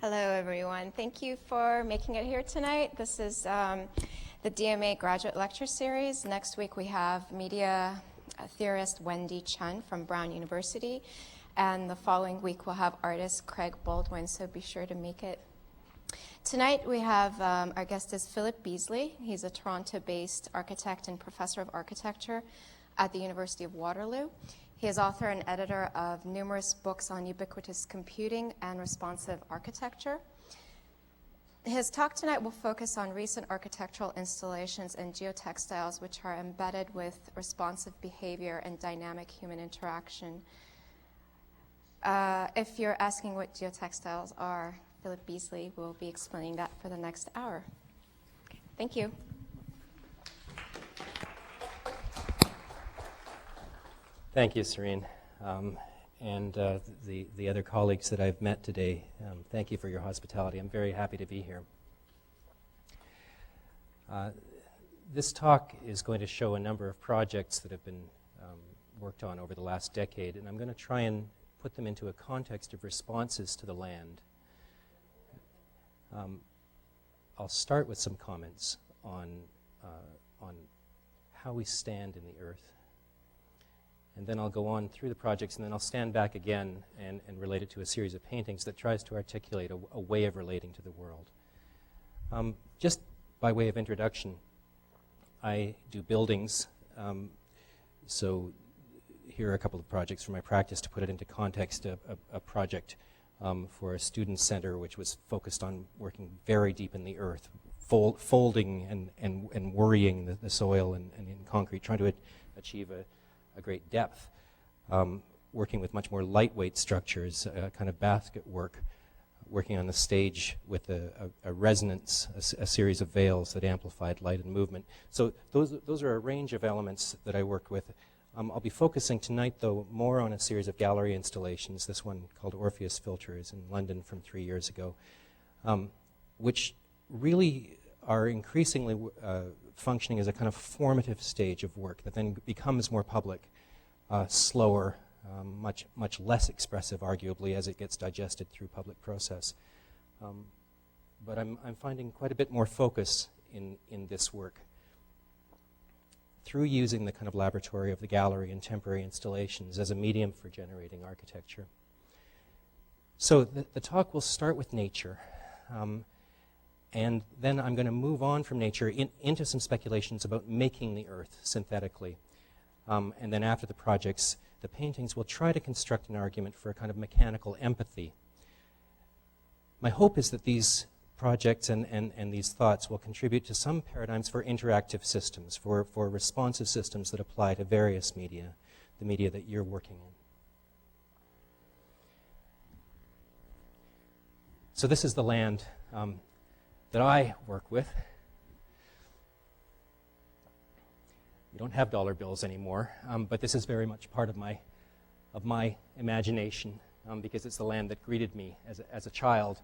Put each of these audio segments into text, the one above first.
Hello, everyone. Thank you for making it here tonight. This is the DMA Graduate Lecture Series. Next week, we have media theorist Wendy Chun from Brown University. And the following week, we'll have artist Craig Baldwin, so be sure to make it. Tonight, we have our guest is Philip Beesley. He's a Toronto-based architect and professor of architecture at the University of Waterloo. He is author and editor of numerous books on ubiquitous computing and responsive architecture. His talk tonight will focus on recent architectural installations and geotextiles, which are embedded with responsive behavior and dynamic human interaction. If you're asking what geotextiles are, Philip Beesley will be explaining that for the next hour. Okay, thank you. Thank you, Serene, and the other colleagues that I've met today. Thank you for your hospitality. I'm very happy to be here. This talk is going to show a number of projects that have been worked on over the last decade, and I'm going to try and put them into a context of responses to the land. I'll start with some comments on how we stand in the earth. And then I'll go on through the projects, and then I'll stand back again and relate it to a series of paintings that tries to articulate a way of relating to the world. Just by way of introduction, I do buildings, so here are a couple of projects from my practice to put it into context. A project for a student center which was focused on working very deep in the earth, folding and worrying the soil and in concrete, trying to achieve a great depth, working with much more lightweight structures, kind of basket work, working on the stage with a resonance, a series of veils that amplified light and movement. So those are a range of elements that I worked with. I'll be focusing tonight, though, more on a series of gallery installations. This one called Orpheus Filter is in London from 3 years ago, which really are increasingly functioning as a kind of formative stage of work that then becomes more public, slower, much less expressive, arguably, as it gets digested through public process. But I'm finding quite a bit more focus in this work through using the kind of laboratory of the gallery and temporary installations as a medium for generating architecture. So the talk will start with nature. And then I'm going to move on from nature into some speculations about making the earth synthetically. And then after the projects, the paintings will try to construct an argument for a kind of mechanical empathy. My hope is that these projects and these thoughts will contribute to some paradigms for interactive systems, for responsive systems that apply to various media, the media that you're working in. So this is the land that I work with. We don't have dollar bills anymore, but this is very much part of my imagination because it's the land that greeted me as a child.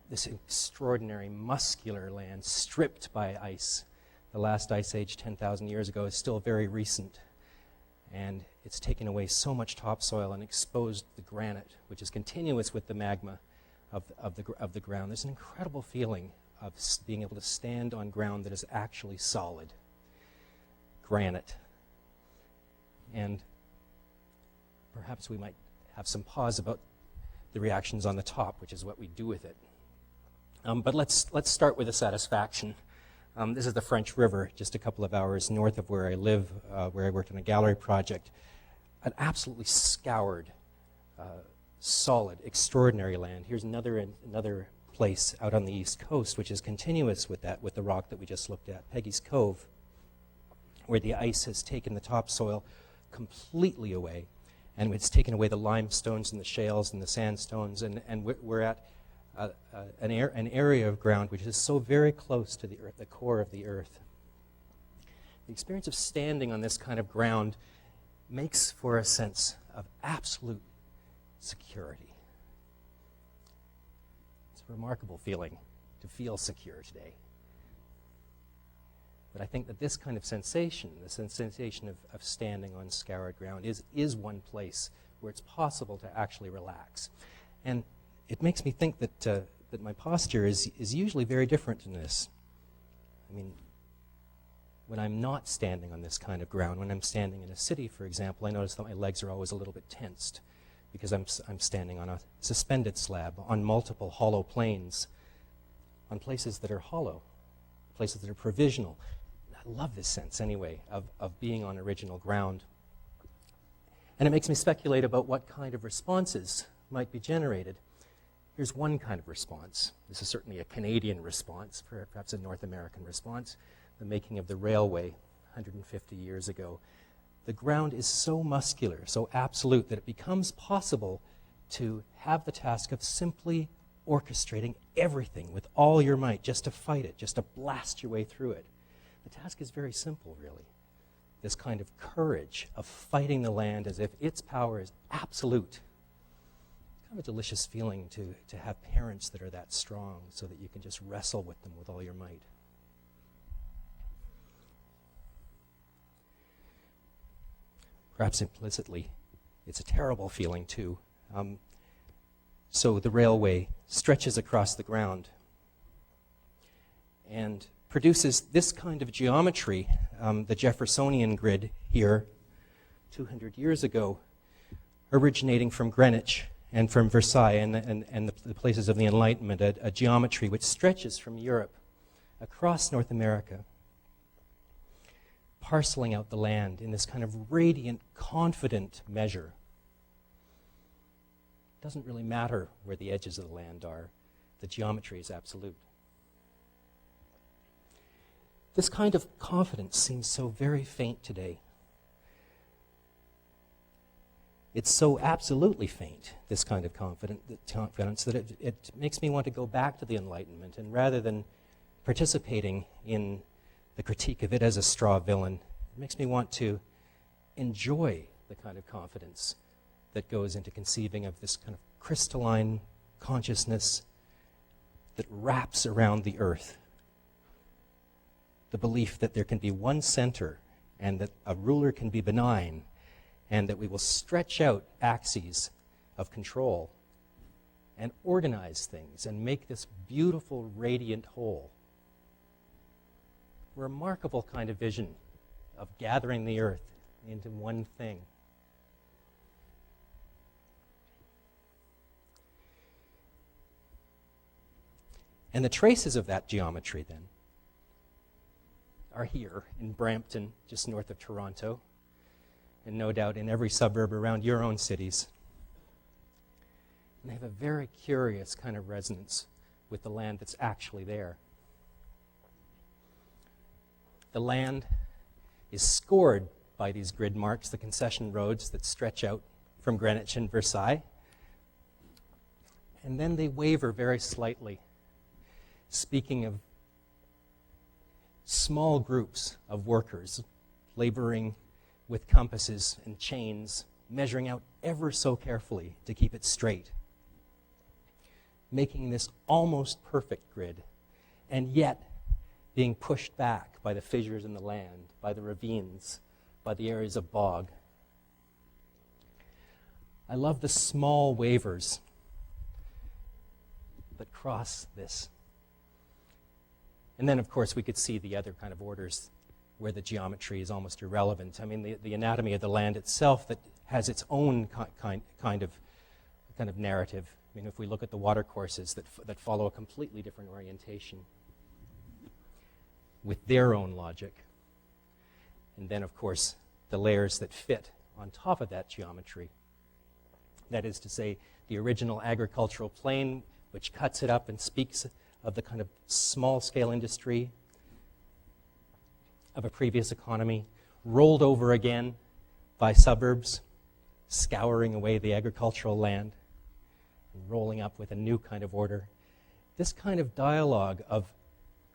This extraordinary muscular land stripped by ice. The last ice age 10,000 years ago is still very recent, and it's taken away so much topsoil and exposed the granite, which is continuous with the magma of the ground. There's an incredible feeling of being able to stand on ground that is actually solid, granite. And perhaps we might have some pause about the reactions on the top, which is what we do with it. But let's start with a satisfaction. This is the French River, just a couple of hours north of where I live, where I worked on a gallery project. An absolutely scoured, solid, extraordinary land. Here's another place out on the east coast, which is continuous with the rock that we just looked at, Peggy's Cove, where the ice has taken the topsoil completely away, and it's taken away the limestones and the shales and the sandstones, and we're at an area of ground which is so very close to the earth, the core of the earth. The experience of standing on this kind of ground makes for a sense of absolute security. It's a remarkable feeling to feel secure today. But I think that this kind of sensation, the sensation of standing on scoured ground, is one place where it's possible to actually relax. And it makes me think that, that my posture is usually very different than this. I mean, when I'm not standing on this kind of ground, when I'm standing in a city, for example, I notice that my legs are always a little bit tensed because I'm standing on a suspended slab, on multiple hollow planes, on places that are hollow, places that are provisional. I love this sense, anyway, of being on original ground. And it makes me speculate about what kind of responses might be generated. Here's one kind of response. This is certainly a Canadian response, perhaps a North American response, the making of the railway 150 years ago. The ground is so muscular, so absolute, that it becomes possible to have the task of simply orchestrating everything with all your might, just to fight it, just to blast your way through it. The task is very simple, really. This kind of courage of fighting the land as if its power is absolute. Kind of a delicious feeling to have parents that are that strong so that you can just wrestle with them with all your might. Perhaps implicitly, it's a terrible feeling too. So the railway stretches across the ground and produces this kind of geometry, the Jeffersonian Grid here, 200 years ago, originating from Greenwich and from Versailles and the places of the Enlightenment, a geometry which stretches from Europe across North America, parceling out the land in this kind of radiant, confident measure. It doesn't really matter where the edges of the land are. The geometry is absolute. This kind of confidence seems so very faint today. It's so absolutely faint, this kind of confidence, that it makes me want to go back to the Enlightenment, and rather than participating in the critique of it as a straw villain, it makes me want to enjoy the kind of confidence that goes into conceiving of this kind of crystalline consciousness that wraps around the earth. The belief that there can be one center and that a ruler can be benign and that we will stretch out axes of control and organize things and make this beautiful, radiant whole. Remarkable kind of vision of gathering the earth into one thing. And the traces of that geometry, then, are here in Brampton, just north of Toronto, and no doubt in every suburb around your own cities. And they have a very curious kind of resonance with the land that's actually there. The land is scored by these grid marks, the concession roads that stretch out from Greenwich and Versailles. And then they waver very slightly, speaking of small groups of workers laboring with compasses and chains, measuring out ever so carefully to keep it straight, making this almost perfect grid, and yet being pushed back by the fissures in the land, by the ravines, by the areas of bog. I love the small wavers that cross this. And then, of course, we could see the other kind of orders where the geometry is almost irrelevant. I mean, the anatomy of the land itself that has its own kind of narrative. I mean, if we look at the watercourses that follow a completely different orientation with their own logic. And then, of course, the layers that fit on top of that geometry. That is to say, the original agricultural plane, which cuts it up and speaks of the kind of small-scale industry of a previous economy, rolled over again by suburbs, scouring away the agricultural land, and rolling up with a new kind of order. This kind of dialogue of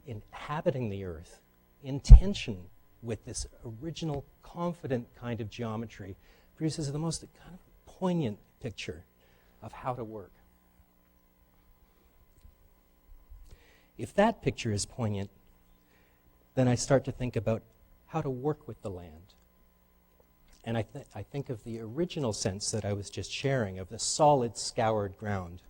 inhabiting the earth in tension with this original, confident kind of geometry produces the most kind of poignant picture of how to work. If that picture is poignant, then I start to think about how to work with the land. And I think of the original sense that I was just sharing of the solid, scoured ground.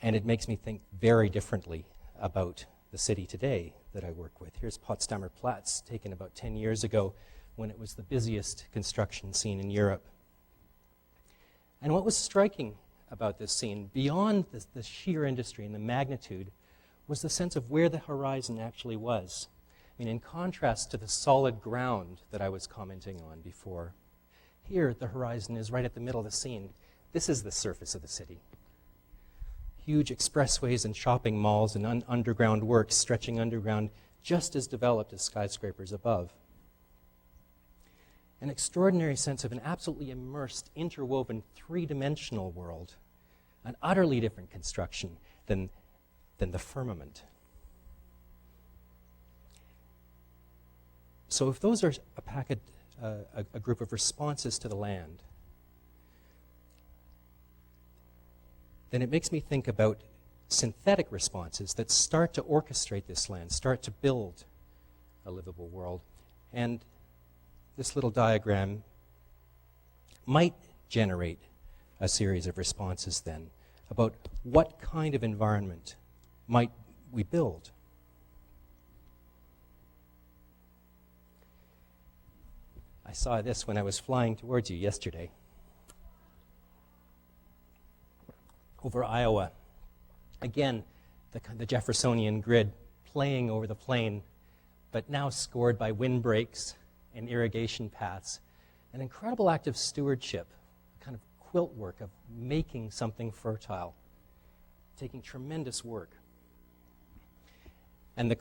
And it makes me think very differently about the city today that I work with. Here's Potsdamer Platz, taken about 10 years ago when it was the busiest construction scene in Europe. And what was striking about this scene, beyond the sheer industry and the magnitude, was the sense of where the horizon actually was. I mean, in contrast to the solid ground that I was commenting on before, here the horizon is right at the middle of the scene. This is the surface of the city. Huge expressways and shopping malls and underground works stretching underground, just as developed as skyscrapers above. An extraordinary sense of an absolutely immersed, interwoven, three-dimensional world, an utterly different construction than the firmament. So if those are a group of responses to the land, then it makes me think about synthetic responses that start to orchestrate this land, start to build a livable world. And this little diagram might generate a series of responses then about what kind of environment might we build. I saw this when I was flying towards you yesterday. Over Iowa, again, the Jeffersonian Grid playing over the plain, but now scored by windbreaks and irrigation paths. An incredible act of stewardship, a kind of quilt work of making something fertile, taking tremendous work. And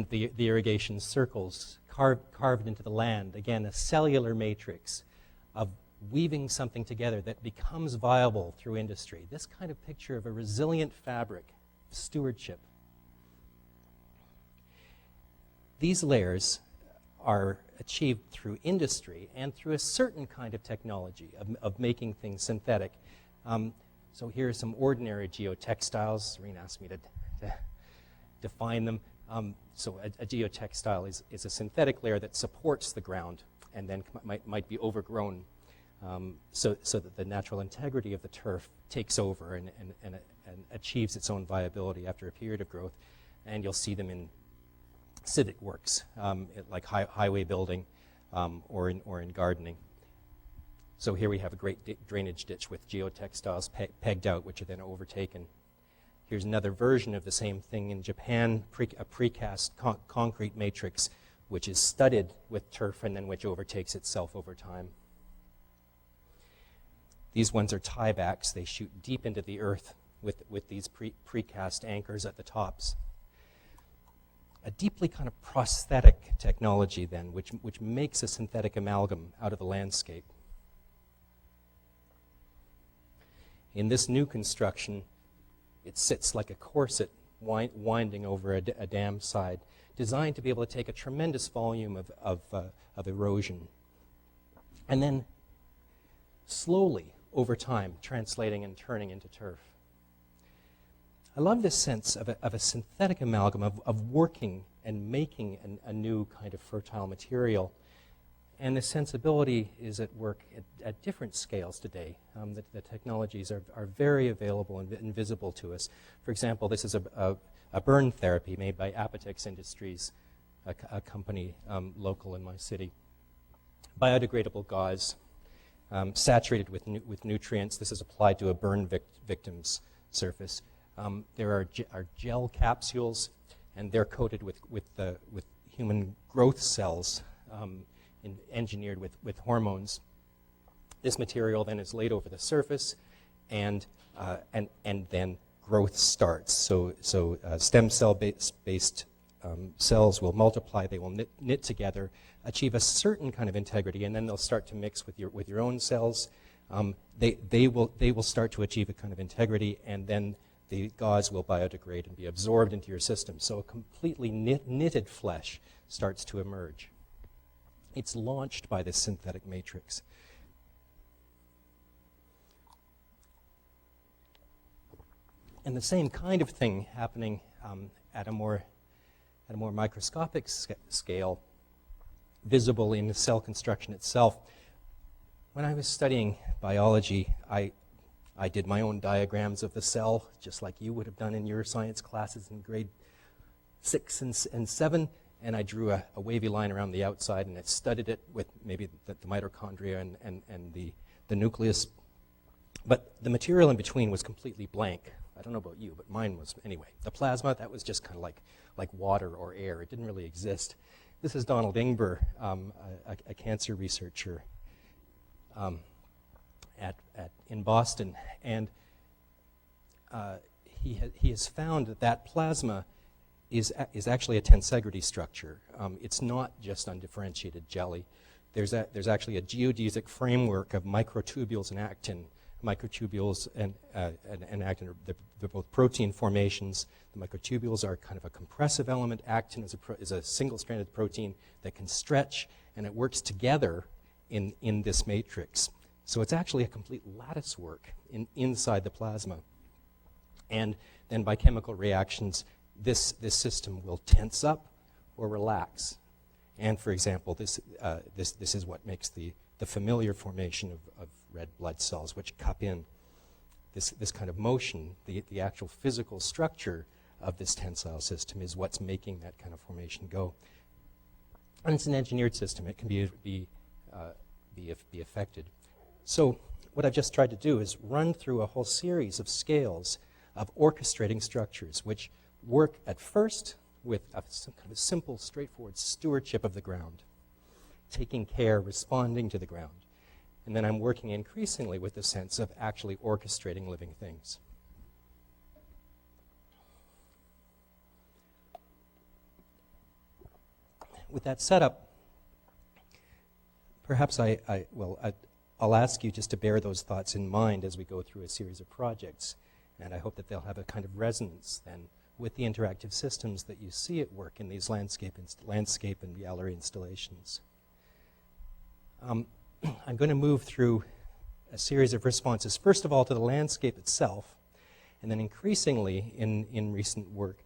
the irrigation circles carved into the land, again, a cellular matrix of weaving something together that becomes viable through industry. This kind of picture of a resilient fabric, stewardship. These layers are achieved through industry and through a certain kind of technology of making things synthetic. So here are some ordinary geotextiles. Serene asked me to define them. So a geotextile is a synthetic layer that supports the ground and then might be overgrown so that the natural integrity of the turf takes over and achieves its own viability after a period of growth. And you'll see them in civic works, like highway building or in gardening. So here we have a great drainage ditch with geotextiles pegged out, which are then overtaken. Here's another version of the same thing in Japan, a precast concrete matrix, which is studded with turf and then which overtakes itself over time. These ones are tiebacks. They shoot deep into the earth with these precast anchors at the tops. A deeply kind of prosthetic technology then, which makes a synthetic amalgam out of the landscape. In this new construction, it sits like a corset winding over a dam side, designed to be able to take a tremendous volume of erosion. And then slowly, over time, translating and turning into turf. I love this sense of a synthetic amalgam of working and making a new kind of fertile material. And the sensibility is at work at different scales today. The technologies are very available and visible to us. For example, this is a burn therapy made by Apotex Industries, a company local in my city. Biodegradable gauze, saturated with nutrients. This is applied to a burn victim's surface. There are gel capsules, and they're coated with human growth cells, engineered with hormones. This material then is laid over the surface, and then growth starts. So stem cell based cells will multiply. They will knit together, achieve a certain kind of integrity, and then they'll start to mix with your own cells. They will start to achieve a kind of integrity, and then the gauze will biodegrade and be absorbed into your system. So a completely knitted flesh starts to emerge. It's launched by this synthetic matrix. And the same kind of thing happening at a more microscopic scale, visible in the cell construction itself. When I was studying biology, I I did my own diagrams of the cell, just like you would have done in your science classes in grade 6 and 7, and I drew a wavy line around the outside, and I studied it with maybe the mitochondria and the nucleus. But the material in between was completely blank. I don't know about you, but mine was anyway. The plasma, that was just kind of like water or air. It didn't really exist. This is Donald Ingber, a cancer researcher in Boston, and he has found that plasma is actually a tensegrity structure. It's not just undifferentiated jelly. There's actually a geodesic framework of microtubules and actin. Microtubules and actin, they're both protein formations. The microtubules are kind of a compressive element. Actin is a single-stranded protein that can stretch, and it works together in this matrix. So it's actually a complete lattice work inside the plasma. And then by chemical reactions, this system will tense up or relax. And for example, this is what makes the familiar formation of red blood cells, which cup in. This kind of motion, the actual physical structure of this tensile system is what's making that kind of formation go. And it's an engineered system. It can be affected. So what I've just tried to do is run through a whole series of scales of orchestrating structures, which work at first with some kind of simple, straightforward stewardship of the ground, taking care, responding to the ground. And then I'm working increasingly with the sense of actually orchestrating living things. With that setup, perhaps I'll ask you just to bear those thoughts in mind as we go through a series of projects. And I hope that they'll have a kind of resonance then with the interactive systems that you see at work in these landscape and gallery installations. I'm going to move through a series of responses, first of all to the landscape itself, and then increasingly in recent work,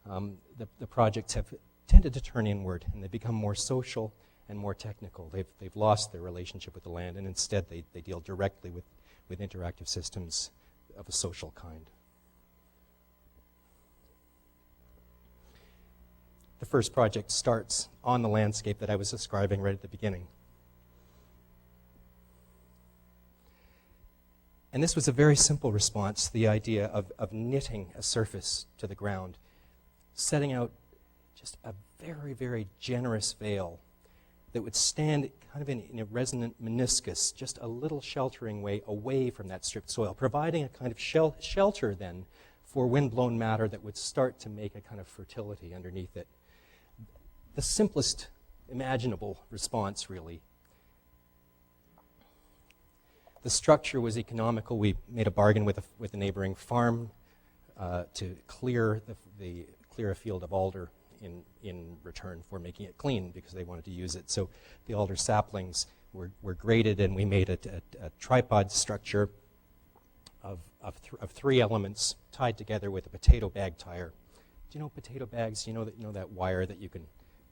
the projects have tended to turn inward, and they become more social and more technical. They've lost their relationship with the land, and instead they deal directly with interactive systems of a social kind. The first project starts on the landscape that I was describing right at the beginning. And this was a very simple response, the idea of knitting a surface to the ground, setting out just a very, very generous veil that would stand kind of in a resonant meniscus, just a little sheltering way away from that stripped soil, providing a kind of shelter then for wind-blown matter that would start to make a kind of fertility underneath it. The simplest imaginable response, really. The structure was economical. We made a bargain with a neighboring farm to clear a field of alder in return for making it clean because they wanted to use it. So the alder saplings were graded, and we made a tripod structure of 3 elements tied together with a potato bag tire. Do you know potato bags? You know that wire that you can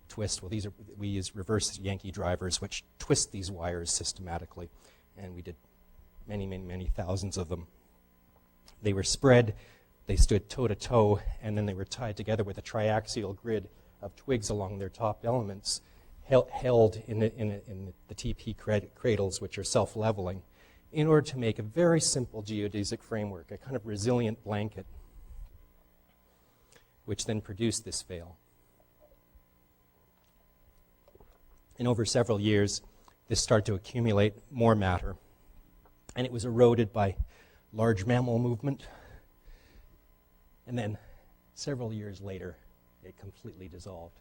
twist? Well, we use reverse Yankee drivers, which twist these wires systematically, and we did many, many, many thousands of them. They were spread, they stood toe to toe, and then they were tied together with a triaxial grid of twigs along their top elements, held in the TP cradles, which are self-leveling, in order to make a very simple geodesic framework, a kind of resilient blanket, which then produced this veil. And over several years, this started to accumulate more matter, and it was eroded by large mammal movement. And then several years later, it completely dissolved.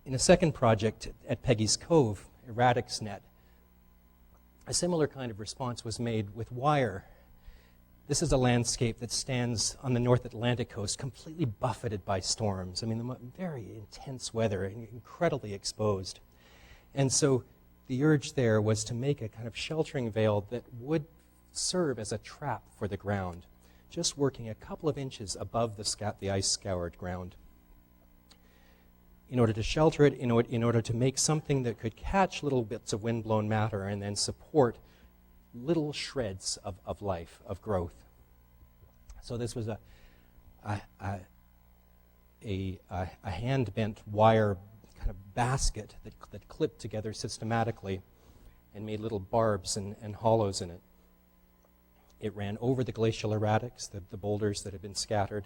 In a second project at Peggy's Cove, Erratics Net, a similar kind of response was made with wire. This is a landscape that stands on the North Atlantic coast, completely buffeted by storms. I mean, very intense weather, incredibly exposed. And so the urge there was to make a kind of sheltering veil that would serve as a trap for the ground, just working a couple of inches above the ice-scoured ground. in order to shelter it, in order to make something that could catch little bits of windblown matter and then support little shreds of life, of growth. So this was a hand-bent wire kind of basket that clipped together systematically and made little barbs and hollows in it. It ran over the glacial erratics, the boulders that had been scattered.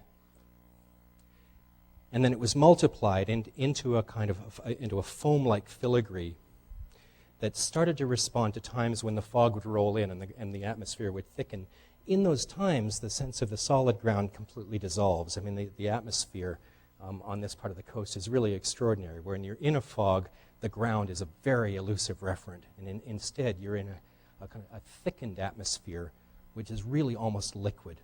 And then it was multiplied into a kind of into a foam-like filigree that started to respond to times when the fog would roll in and the atmosphere would thicken. In those times, the sense of the solid ground completely dissolves. I mean, the atmosphere on this part of the coast is really extraordinary. When you're in a fog, the ground is a very elusive referent, and instead you're in a kind of a thickened atmosphere, which is really almost liquid.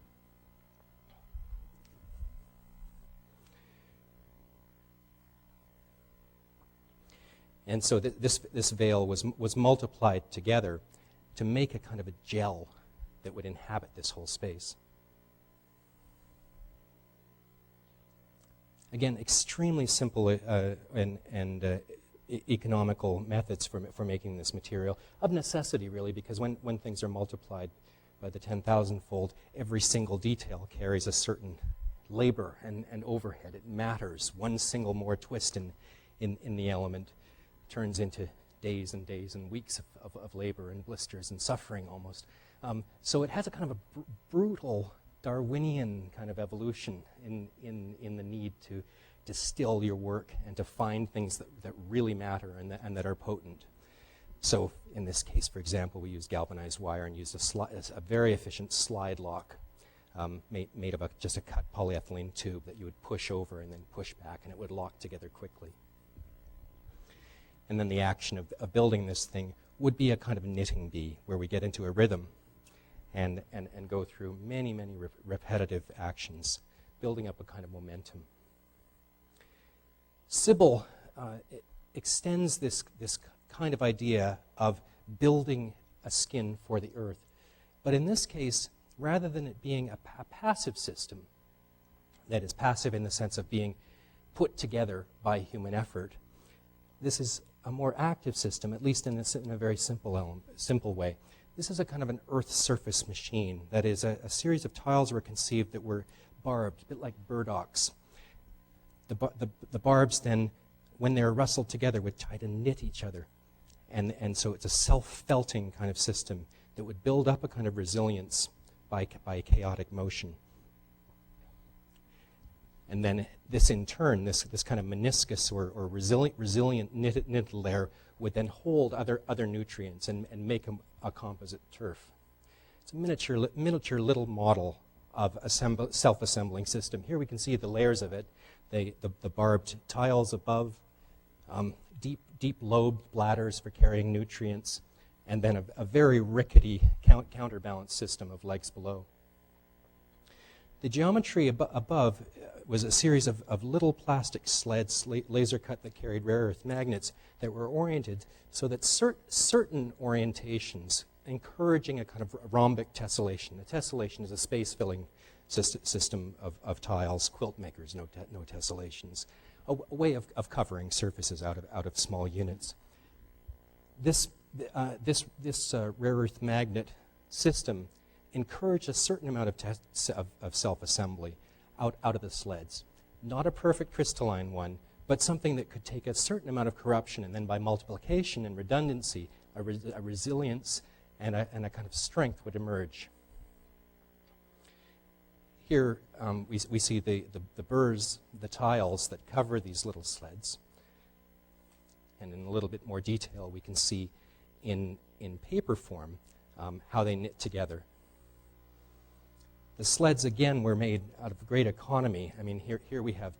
And so this veil was multiplied together to make a kind of a gel that would inhabit this whole space. Again, extremely simple and economical methods for making this material, of necessity really, because when things are multiplied by the 10,000-fold, every single detail carries a certain labor and overhead. It matters. One single more twist in the element turns into days and days and weeks of labor and blisters and suffering almost. So it has a kind of a brutal Darwinian kind of evolution in the need to distill your work and to find things that really matter and that are potent. So in this case, for example, we used galvanized wire and used a very efficient slide lock made of just a cut polyethylene tube that you would push over and then push back, and it would lock together quickly. And then the action of building this thing would be a kind of knitting bee, where we get into a rhythm and go through many, many repetitive actions, building up a kind of momentum. Sibyl extends this kind of idea of building a skin for the earth. But in this case, rather than it being a passive system, that is passive in the sense of being put together by human effort, this is a more active system, at least in a very simple way. This is a kind of an earth surface machine. That is, a series of tiles were conceived that were barbed, a bit like burdocks. The barbs then, when they're rustled together, would try to knit each other. And so it's a self-felting kind of system that would build up a kind of resilience by chaotic motion. And then this, in turn, this kind of meniscus or resilient knitted layer would then hold other nutrients and make a composite turf. It's a miniature little model of a self-assembling system. Here we can see the layers of it, the barbed tiles above, deep lobed bladders for carrying nutrients, and then a very rickety counterbalance system of legs below. The geometry above was a series of little plastic sleds, laser cut, that carried rare earth magnets that were oriented so that certain orientations, encouraging a kind of rhombic tessellation. A tessellation is a space-filling system of tiles. Quilt makers no tessellations. A way of covering surfaces out of small units. This rare earth magnet system encouraged a certain amount of self-assembly out of the sleds. Not a perfect crystalline one, but something that could take a certain amount of corruption, and then by multiplication and redundancy, a resilience and a kind of strength would emerge. Here we see the burrs, the tiles that cover these little sleds. And in a little bit more detail, we can see in paper form how they knit together. The sleds, again, were made out of great economy. I mean, here we have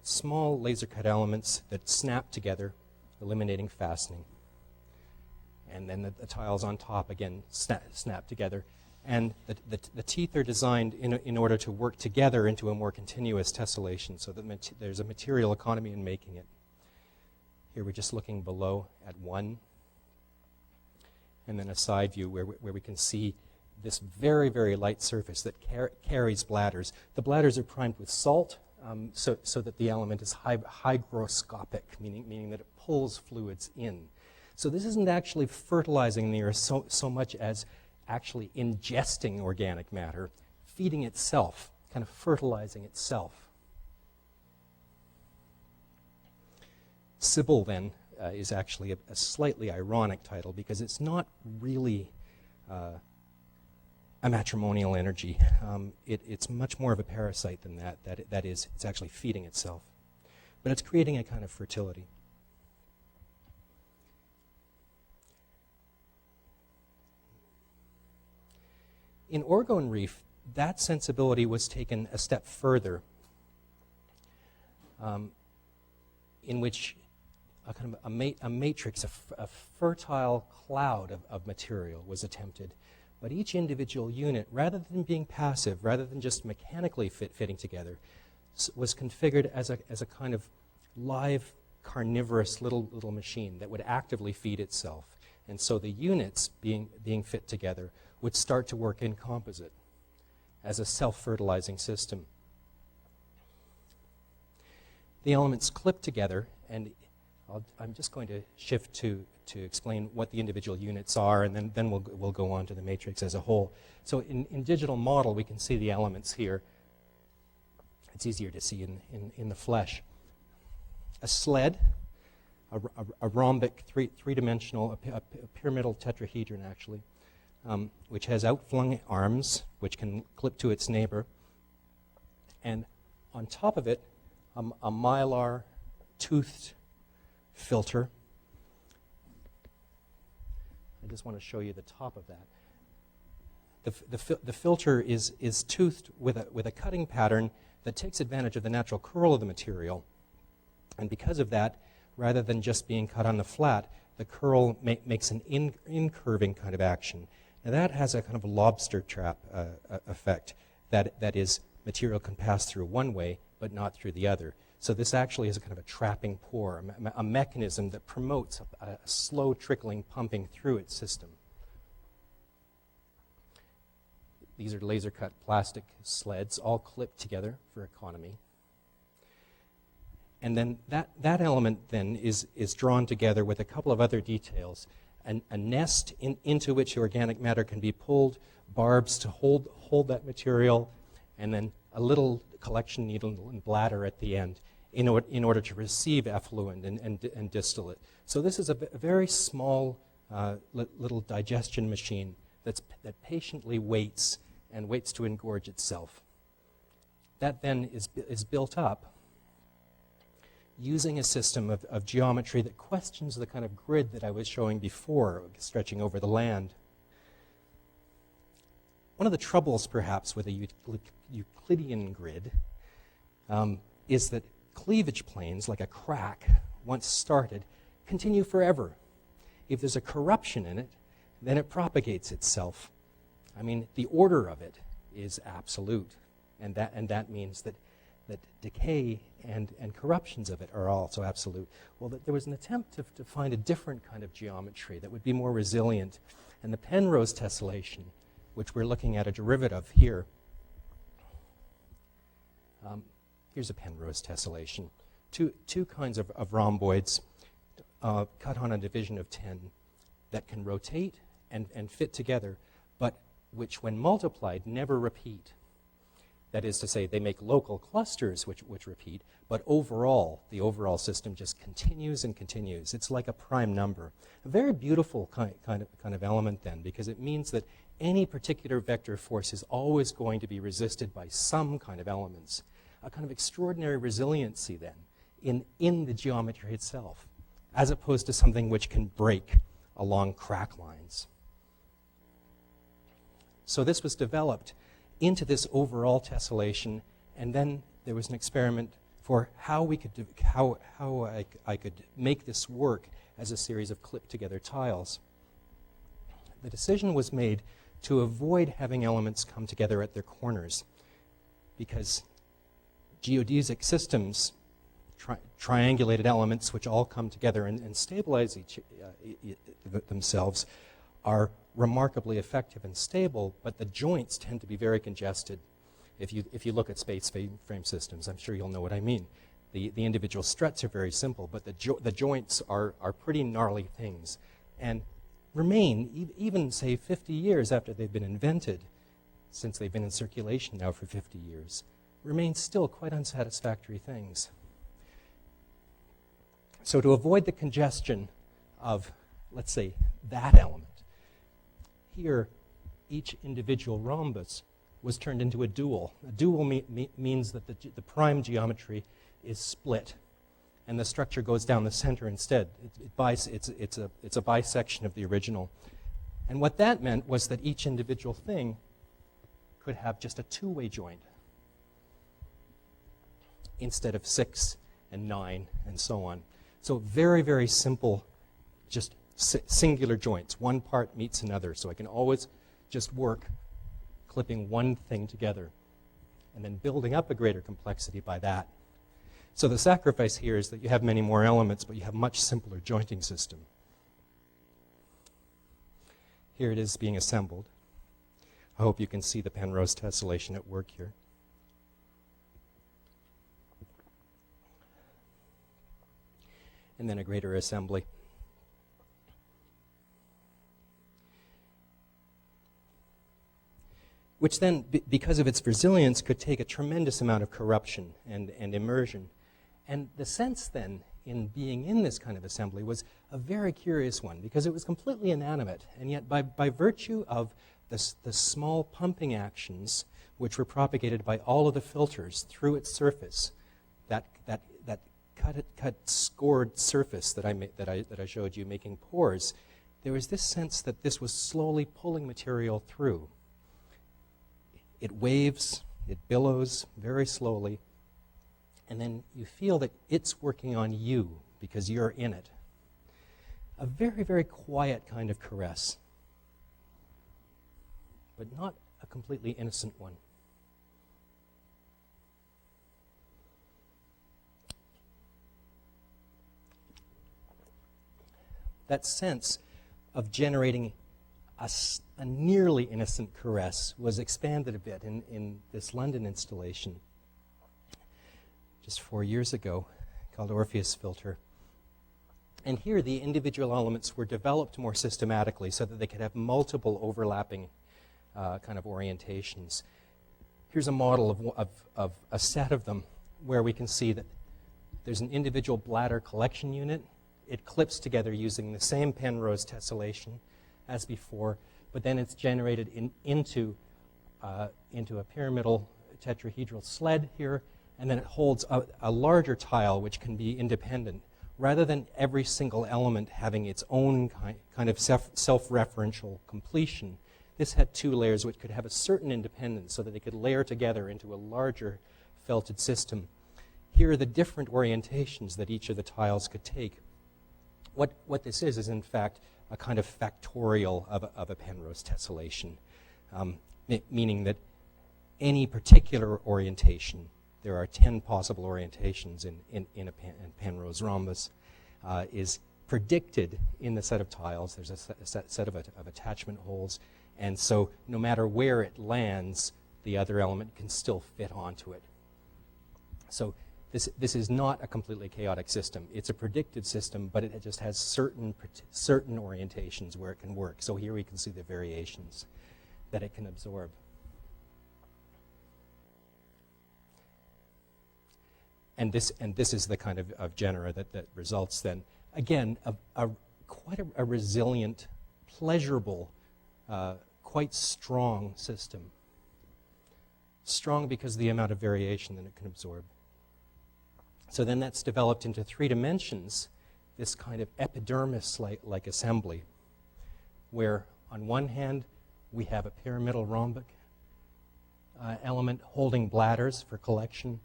small laser-cut elements that snap together, eliminating fastening. And then the tiles on top, again, snap together. And the teeth are designed in order to work together into a more continuous tessellation, so that there's a material economy in making it. Here we're just looking below at one. And then a side view where we can see this very, very light surface that carries bladders. The bladders are primed with salt so that the element is hygroscopic, meaning that it pulls fluids in. So this isn't actually fertilizing the earth so much as actually ingesting organic matter, feeding itself, kind of fertilizing itself. Sibyl, then, is actually a slightly ironic title because it's not really a matrimonial energy. It's much more of a parasite than that. That is, it's actually feeding itself. But it's creating a kind of fertility. In orgone reef, that sensibility was taken a step further, in which a kind of a matrix, a fertile cloud of material was attempted. But each individual unit, rather than being passive, rather than just mechanically fitting together, was configured as a kind of live, carnivorous little machine that would actively feed itself. And so the units being fit together would start to work in composite as a self-fertilizing system. The elements clip together, and I'm just going to shift to explain what the individual units are, and then we'll go on to the matrix as a whole. So in digital model, we can see the elements here. It's easier to see in the flesh. A sled, a rhombic three-dimensional, a pyramidal tetrahedron actually, which has outflung arms, which can clip to its neighbor, and on top of it, a mylar toothed filter. I just want to show you the top of that. The filter is toothed with a cutting pattern that takes advantage of the natural curl of the material. And because of that, rather than just being cut on the flat, the curl makes an incurving kind of action. Now that has a kind of lobster trap effect. That is, material can pass through one way, but not through the other. So this actually is a kind of a trapping pore, a mechanism that promotes a slow trickling pumping through its system. These are laser-cut plastic sleds, all clipped together for economy. And then that element then is drawn together with a couple of other details. A nest into which organic matter can be pulled, barbs to hold that material, and then a little collection needle and bladder at the end in order to receive effluent and distillate. So this is a very small little digestion machine that patiently waits to engorge itself. That then is built up using a system of geometry that questions the kind of grid that I was showing before, stretching over the land. One of the troubles, perhaps, with a Euclidean grid is that cleavage planes, like a crack, once started, continue forever. If there's a corruption in it, then it propagates itself. I mean, the order of it is absolute, and that means that decay and corruptions of it are also absolute. Well, there was an attempt to find a different kind of geometry that would be more resilient, and the Penrose Tessellation, which we're looking at a derivative here. Here's a Penrose Tessellation. Two kinds of rhomboids cut on a division of 10 that can rotate and fit together, but which, when multiplied, never repeat. That is to say, they make local clusters which repeat, but overall, the overall system just continues and continues. It's like a prime number. A very beautiful kind of element then, because it means that any particular vector force is always going to be resisted by some kind of elements. A kind of extraordinary resiliency then in the geometry itself, as opposed to something which can break along crack lines. So this was developed into this overall tessellation, and then there was an experiment for how we could how I could make this work as a series of clipped together tiles. The decision was made to avoid having elements come together at their corners, because geodesic systems, triangulated elements which all come together and stabilize themselves, are remarkably effective and stable, but the joints tend to be very congested. If you look at space frame systems, I'm sure you'll know what I mean. The individual struts are very simple, but the joints are pretty gnarly things, and remain, even say 50 years after they've been invented, since they've been in circulation now for 50 years, remain still quite unsatisfactory things. So to avoid the congestion of, let's say, that element, here each individual rhombus was turned into a dual. A dual means that the prime geometry is split, and the structure goes down the center instead. It's a bisection of the original. And what that meant was that each individual thing could have just a two-way joint instead of 6 and 9 and so on. So very, very simple, just singular joints. One part meets another, so I can always just work clipping one thing together and then building up a greater complexity by that. So the sacrifice here is that you have many more elements, but you have a much simpler jointing system. Here it is being assembled. I hope you can see the Penrose Tessellation at work here. And then a greater assembly. Which then, because of its resilience, could take a tremendous amount of corruption and immersion. And the sense then in being in this kind of assembly was a very curious one, because it was completely inanimate, and yet by virtue of the small pumping actions which were propagated by all of the filters through its surface, that scored surface that I showed you making pores, there was this sense that this was slowly pulling material through. It waves, it billows very slowly, and then you feel that it's working on you because you're in it. A very, very quiet kind of caress, but not a completely innocent one. That sense of generating a nearly innocent caress was expanded a bit in this London installation just 4 years ago called Orpheus Filter. And here the individual elements were developed more systematically so that they could have multiple overlapping kind of orientations. Here's a model of a set of them where we can see that there's an individual bladder collection unit. It clips together using the same Penrose tessellation as before, but then it's generated into a pyramidal tetrahedral sled here, and then it holds a larger tile which can be independent. Rather than every single element having its own kind of self-referential completion, this had two layers which could have a certain independence so that they could layer together into a larger felted system. Here are the different orientations that each of the tiles could take. What this is in fact a kind of factorial of a Penrose tessellation, meaning that any particular orientation, there are 10 possible orientations in a Penrose rhombus, is predicted in the set of tiles. There's a set of attachment holes, and so no matter where it lands, the other element can still fit onto it. So this is not a completely chaotic system. It's a predicted system, but it just has certain orientations where it can work. So here we can see the variations that it can absorb. And this is the kind of genera that results then. Again, quite a resilient, pleasurable, quite strong system. Strong because of the amount of variation that it can absorb. So then that's developed into 3 dimensions, this kind of epidermis-like assembly, where on one hand we have a pyramidal rhombic element holding bladders for collection,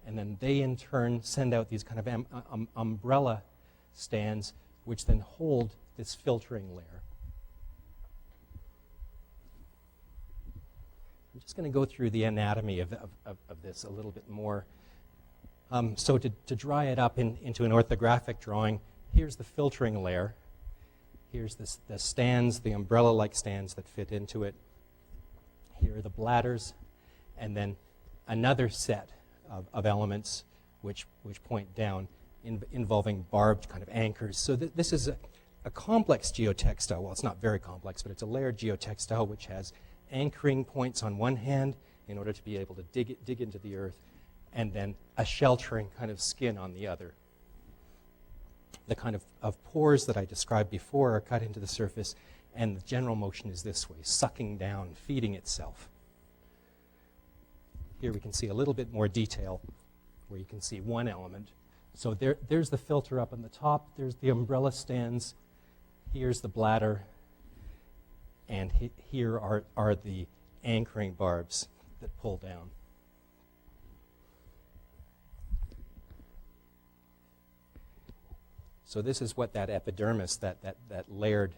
and then they in turn send out these kind of umbrella stands which then hold this filtering layer. I'm just going to go through the anatomy of this a little bit more. So to dry it up into an orthographic drawing, here's the filtering layer. Here's the stands, the umbrella-like stands that fit into it. Here are the bladders. and then another set of elements which point down, involving barbed kind of anchors. So this is a complex geotextile. Well, it's not very complex, but it's a layered geotextile which has anchoring points on one hand in order to be able to dig into the earth, and then a sheltering kind of skin on the other. The kind of pores that I described before are cut into the surface, and the general motion is this way, sucking down, feeding itself. Here we can see a little bit more detail where you can see one element. So there's the filter up on the top, there's the umbrella stands, here's the bladder, and here are the anchoring barbs that pull down. So this is what that epidermis, that layered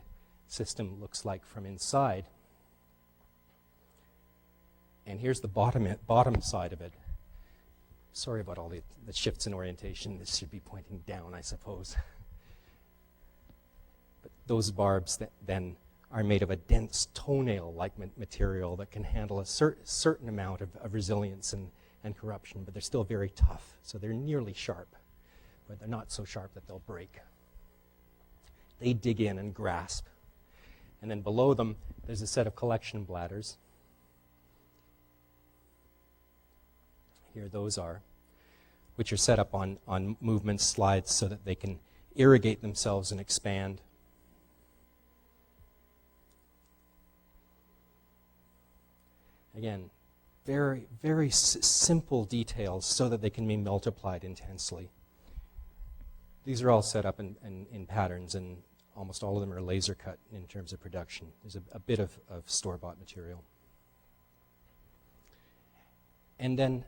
system looks like from inside. And here's the bottom side of it. Sorry about all the shifts in orientation. This should be pointing down, I suppose. But those barbs then are made of a dense toenail-like material that can handle a certain amount of resilience and corruption, but they're still very tough. So they're nearly sharp, but they're not so sharp that they'll break. They dig in and grasp. And then below them, there's a set of collection bladders. Here those are, which are set up on movement slides so that they can irrigate themselves and expand. Again, very, very simple details so that they can be multiplied intensely. These are all set up in patterns, and almost all of them are laser cut in terms of production. There's a bit of store-bought material. And then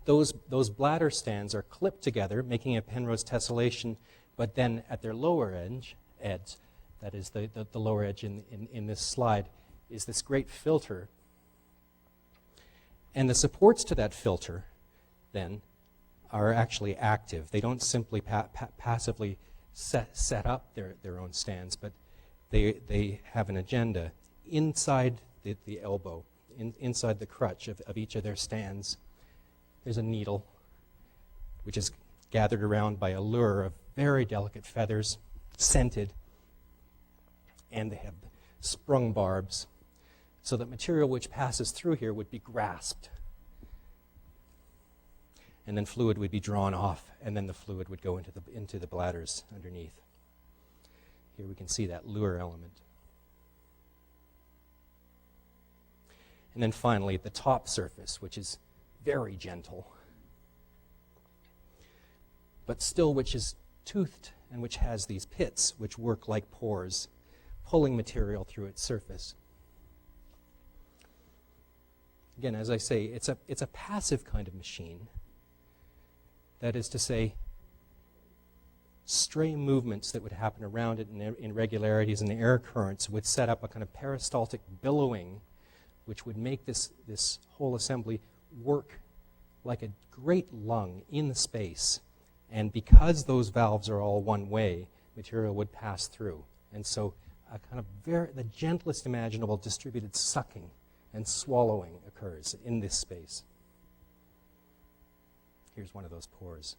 those bladder stands are clipped together, making a Penrose tessellation, but then at their lower edge, that is the lower edge in this slide, is this great filter. And the supports to that filter, then, are actually active. They don't simply passively set up their own stands, but they have an agenda inside the elbow, inside the crutch of each of their stands. There's a needle, which is gathered around by a lure of very delicate feathers, scented, and they have sprung barbs, so that material which passes through here would be grasped. And then fluid would be drawn off, and then the fluid would go into the bladders underneath. Here we can see that lure element. And then finally, the top surface, which is very gentle, but still which is toothed and which has these pits which work like pores, pulling material through its surface. Again, as I say, it's a passive kind of machine. That is to say, stray movements that would happen around it and irregularities in the air currents would set up a kind of peristaltic billowing which would make this whole assembly work like a great lung in the space. And because those valves are all one way, material would pass through. And so a kind of the gentlest imaginable distributed sucking and swallowing occurs in this space. Here's one of those pores.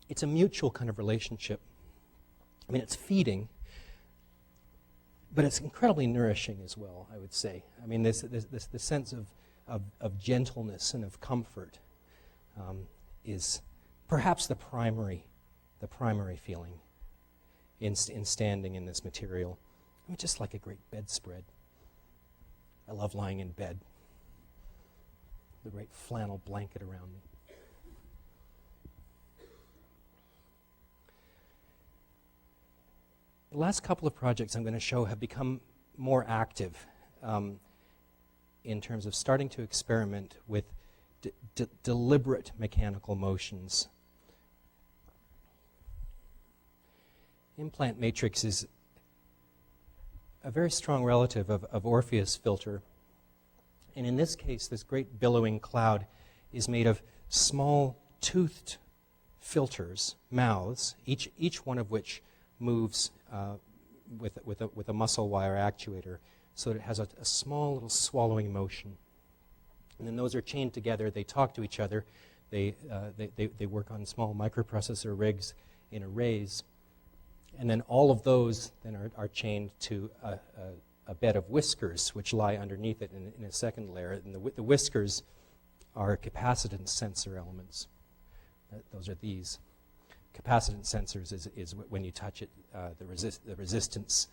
It's a mutual kind of relationship. I mean, it's feeding, but it's incredibly nourishing as well, I would say. I mean, this sense of gentleness and of comfort is perhaps the primary feeling in standing in this material. I mean, just like a great bedspread. I love lying in bed. The great flannel blanket around me. The last couple of projects I'm going to show have become more active in terms of starting to experiment with deliberate mechanical motions. Implant matrix is a very strong relative of Orpheus Filter. And in this case, this great billowing cloud is made of small toothed filters, mouths, each one of which moves with a muscle wire actuator, so that it has a small little swallowing motion. And then those are chained together. They talk to each other. They work on small microprocessor rigs in arrays. And then all of those then are chained to a bed of whiskers, which lie underneath it in a second layer. And the whiskers are capacitance sensor elements. Those are these. Capacitance sensors is when you touch it, the resistance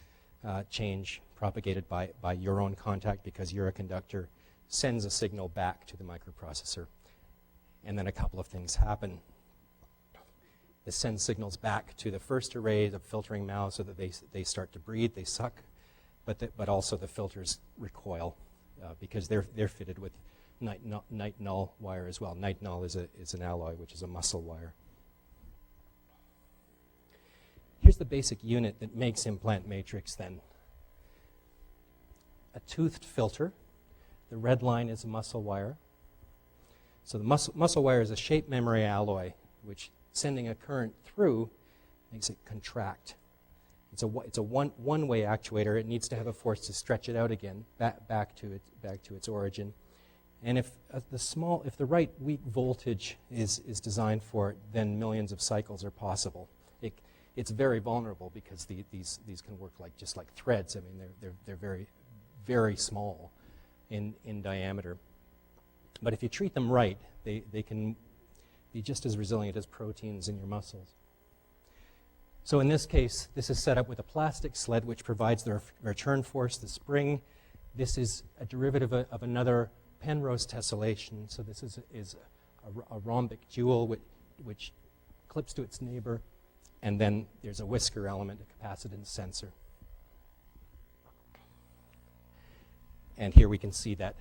change propagated by your own contact, because you're a conductor, sends a signal back to the microprocessor. And then a couple of things happen. It sends signals back to the first array of filtering mouths so that they start to breathe, they suck, but also the filters recoil because they're fitted with nitinol wire as well. Nitinol is an alloy, which is a muscle wire. Here's the basic unit that makes implant matrix then. A toothed filter. The red line is a muscle wire. So the muscle wire is a shape memory alloy, which sending a current through makes it contract. It's a one-way actuator. It needs to have a force to stretch it out again, back to its origin. And if the right weak voltage is designed for it, then millions of cycles are possible. It's very vulnerable because these can work just like threads. I mean, they're very, very small in diameter. But if you treat them right, they can be just as resilient as proteins in your muscles. So in this case, this is set up with a plastic sled which provides the return force, the spring. This is a derivative of another Penrose Tessellation. So this is a rhombic jewel which clips to its neighbor. And then there's a whisker element, a capacitance sensor. And here we can see that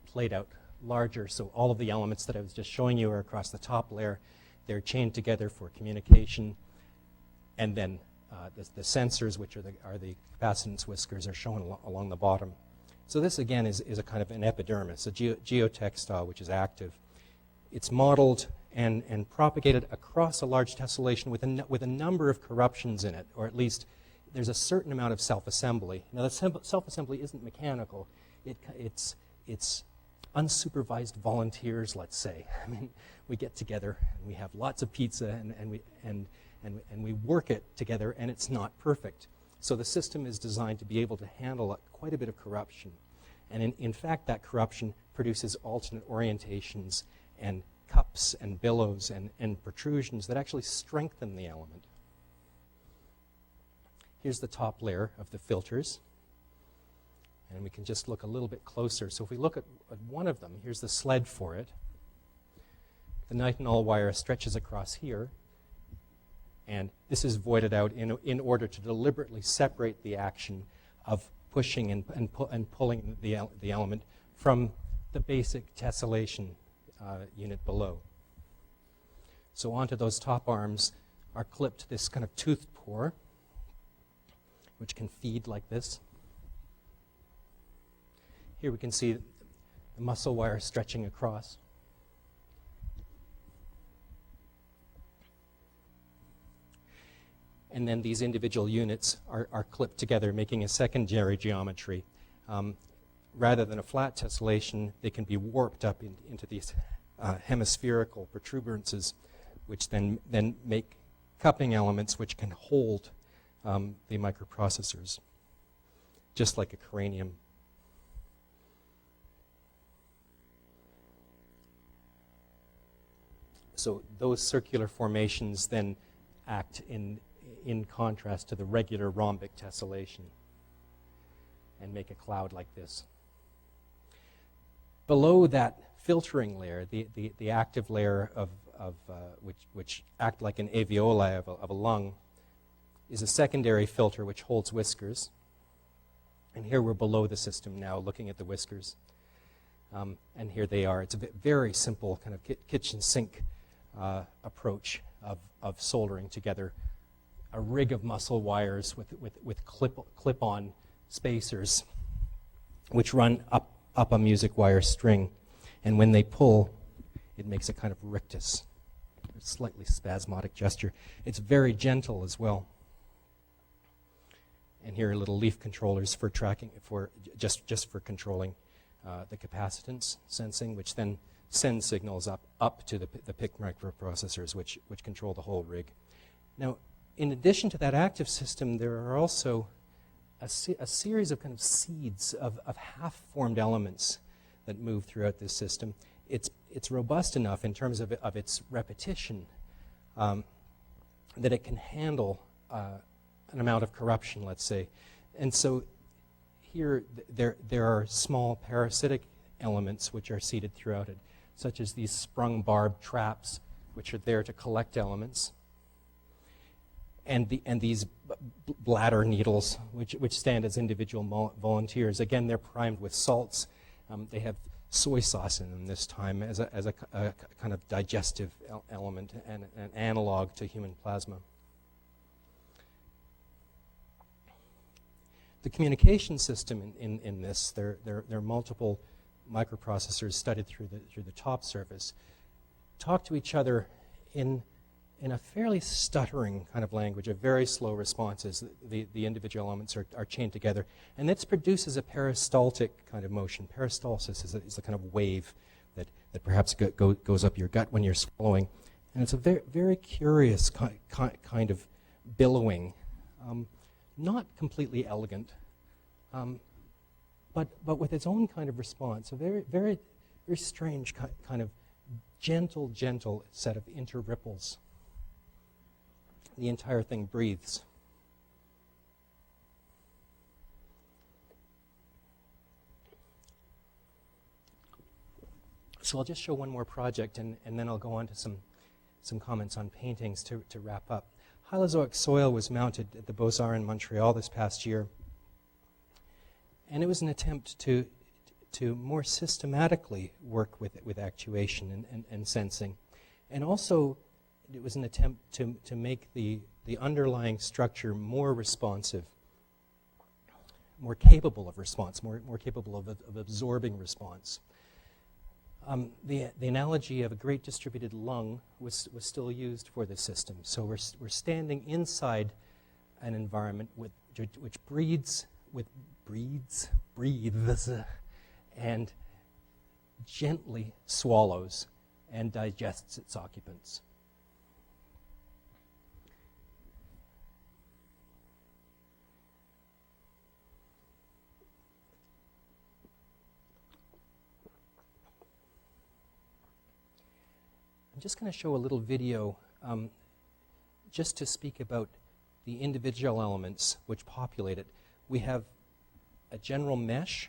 played out larger. So all of the elements that I was just showing you are across the top layer. They're chained together for communication. And then the sensors, which are the capacitance whiskers, are shown along the bottom. So this, again, is a kind of an epidermis, a geotextile, which is active. It's modeled and propagated across a large tessellation with a number of corruptions in it, or at least there's a certain amount of self-assembly. Now, the self-assembly isn't mechanical. It's unsupervised volunteers, let's say. I mean, we get together and we have lots of pizza and we work it together, and it's not perfect. So the system is designed to be able to handle quite a bit of corruption. And in fact, that corruption produces alternate orientations and cups and billows and protrusions that actually strengthen the element. Here's the top layer of the filters. And we can just look a little bit closer. So if we look at one of them, here's the sled for it. The nitinol wire stretches across here. And this is voided out in order to deliberately separate the action of pushing and pulling the element from the basic tessellation unit below. So onto those top arms are clipped this kind of toothed pore, which can feed like this. Here we can see the muscle wire stretching across. And then these individual units are clipped together, making a secondary geometry. Rather than a flat tessellation, they can be warped up into these hemispherical protuberances, which then make cupping elements which can hold the microprocessors, just like a cranium. So those circular formations then act in contrast to the regular rhombic tessellation and make a cloud like this. Below that filtering layer, the active layer of which act like an alveoli of a lung, is a secondary filter which holds whiskers. And here we're below the system now, looking at the whiskers. And here they are. It's a very simple kind of kitchen sink approach of soldering together a rig of muscle wires with clip-on spacers, which run up a music wire string. And when they pull, it makes a kind of rictus, a slightly spasmodic gesture. It's very gentle as well. And here are little leaf controllers for tracking, just for controlling the capacitance sensing, which then sends signals up to the PIC microprocessors, which control the whole rig. Now, in addition to that active system, there are also a series of kind of seeds of half-formed elements that move throughout this system. It's robust enough in terms of its repetition that it can handle an amount of corruption, let's say. And so here there are small parasitic elements which are seeded throughout it, such as these sprung barb traps, which are there to collect elements, and these bladder needles, which stand as individual volunteers. Again, they're primed with salts. They have soy sauce in them this time as a kind of digestive element and an analog to human plasma. The communication system in this, there are multiple microprocessors studied through the top surface, talk to each other in a fairly stuttering kind of language, of very slow responses. The individual elements are chained together, and this produces a peristaltic kind of motion. Peristalsis is a kind of wave that perhaps goes up your gut when you're swallowing, and it's a very, very curious kind of billowing. Not completely elegant, but with its own kind of response, a very, very, very strange kind of gentle set of interripples. The entire thing breathes. So I'll just show one more project, and then I'll go on to some comments on paintings to wrap up. Hylozoic soil was mounted at the Beaux-Arts in Montreal this past year, and it was an attempt to more systematically work with actuation and sensing. And also, it was an attempt to make the underlying structure more responsive, more capable of response, more capable of absorbing response. The analogy of a great distributed lung was still used for this system. So we're standing inside an environment which breathes, and gently swallows and digests its occupants. I'm just going to show a little video just to speak about the individual elements which populate it. We have a general mesh,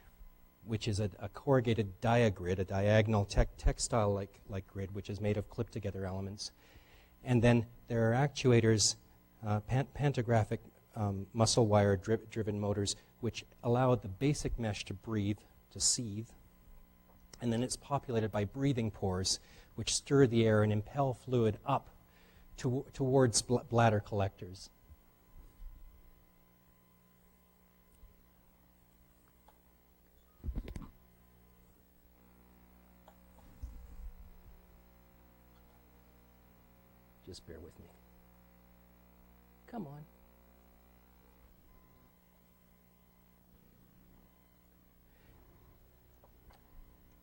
which is a corrugated diagrid, a diagonal textile-like grid, which is made of clipped-together elements. And then there are actuators, pantographic muscle wire-driven motors, which allow the basic mesh to breathe, to seethe. And then it's populated by breathing pores, which stir the air and impel fluid up towards bladder collectors. Just bear with me. Come on.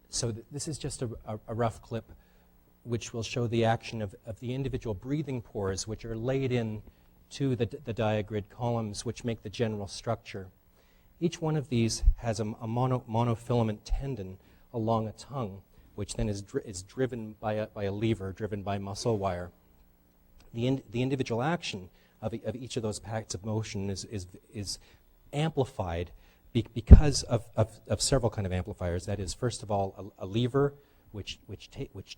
So this is just a rough clip which will show the action of the individual breathing pores, which are laid in to the diagrid columns, which make the general structure. Each one of these has a monofilament tendon along a tongue, which then is driven by a lever, driven by muscle wire. The individual action of each of those packets of motion is amplified because of several kind of amplifiers. That is, first of all, a lever which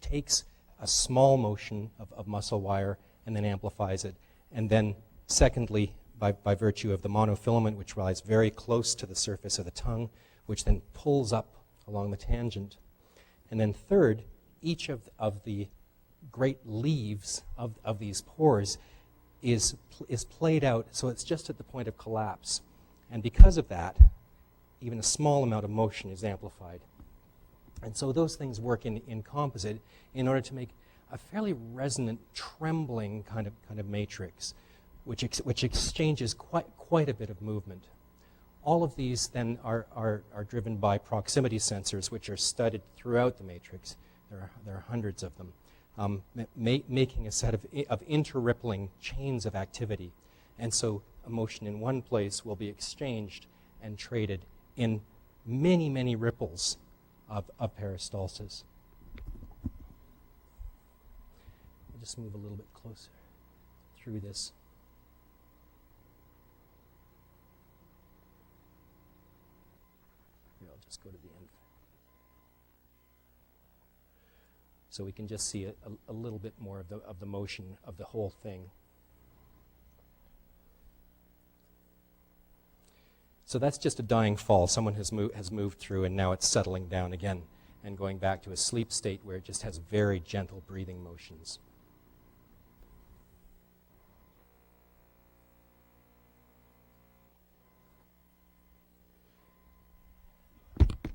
takes a small motion of muscle wire and then amplifies it. And then secondly, by virtue of the monofilament, which lies very close to the surface of the tongue, which then pulls up along the tangent. And then third, each of the great leaves of these pores is played out, so it's just at the point of collapse. And because of that, even a small amount of motion is amplified. And so those things work in composite in order to make a fairly resonant, trembling kind of matrix, which exchanges quite a bit of movement. All of these then are driven by proximity sensors, which are studded throughout the matrix. There are hundreds of them, making a set of inter-rippling chains of activity. And so a motion in one place will be exchanged and traded in many, many ripples of peristalsis. I'll just move a little bit closer through this. Here, I'll just go to the end. So we can just see a little bit more of the motion of the whole thing. So that's just a dying fall. Someone has moved through, and now it's settling down again and going back to a sleep state where it just has very gentle breathing motions.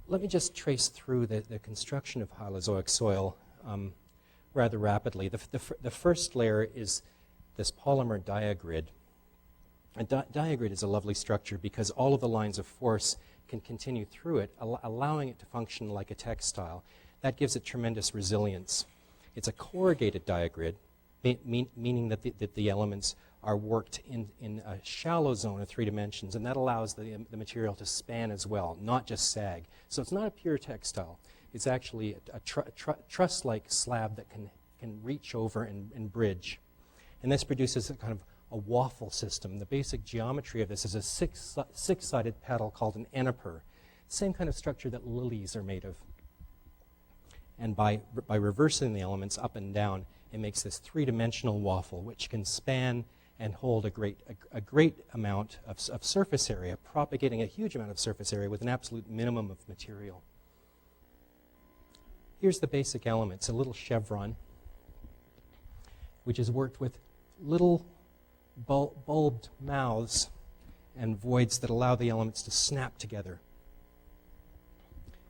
Let me just trace through the construction of Hylozoic soil rather rapidly. The first layer is this polymer diagrid. A diagrid is a lovely structure because all of the lines of force can continue through it, allowing it to function like a textile. That gives it tremendous resilience. It's a corrugated diagrid, meaning that the elements are worked in a shallow zone of 3 dimensions, and that allows the material to span as well, not just sag. So it's not a pure textile. It's actually a truss-like slab that can reach over and bridge. And this produces a kind of a waffle system. The basic geometry of this is a six-sided petal called an eniper. Same kind of structure that lilies are made of. And by reversing the elements up and down, it makes this 3-dimensional waffle, which can span and hold a great amount of surface area, propagating a huge amount of surface area with an absolute minimum of material. Here's the basic elements, a little chevron, which is worked with little bulbed mouths and voids that allow the elements to snap together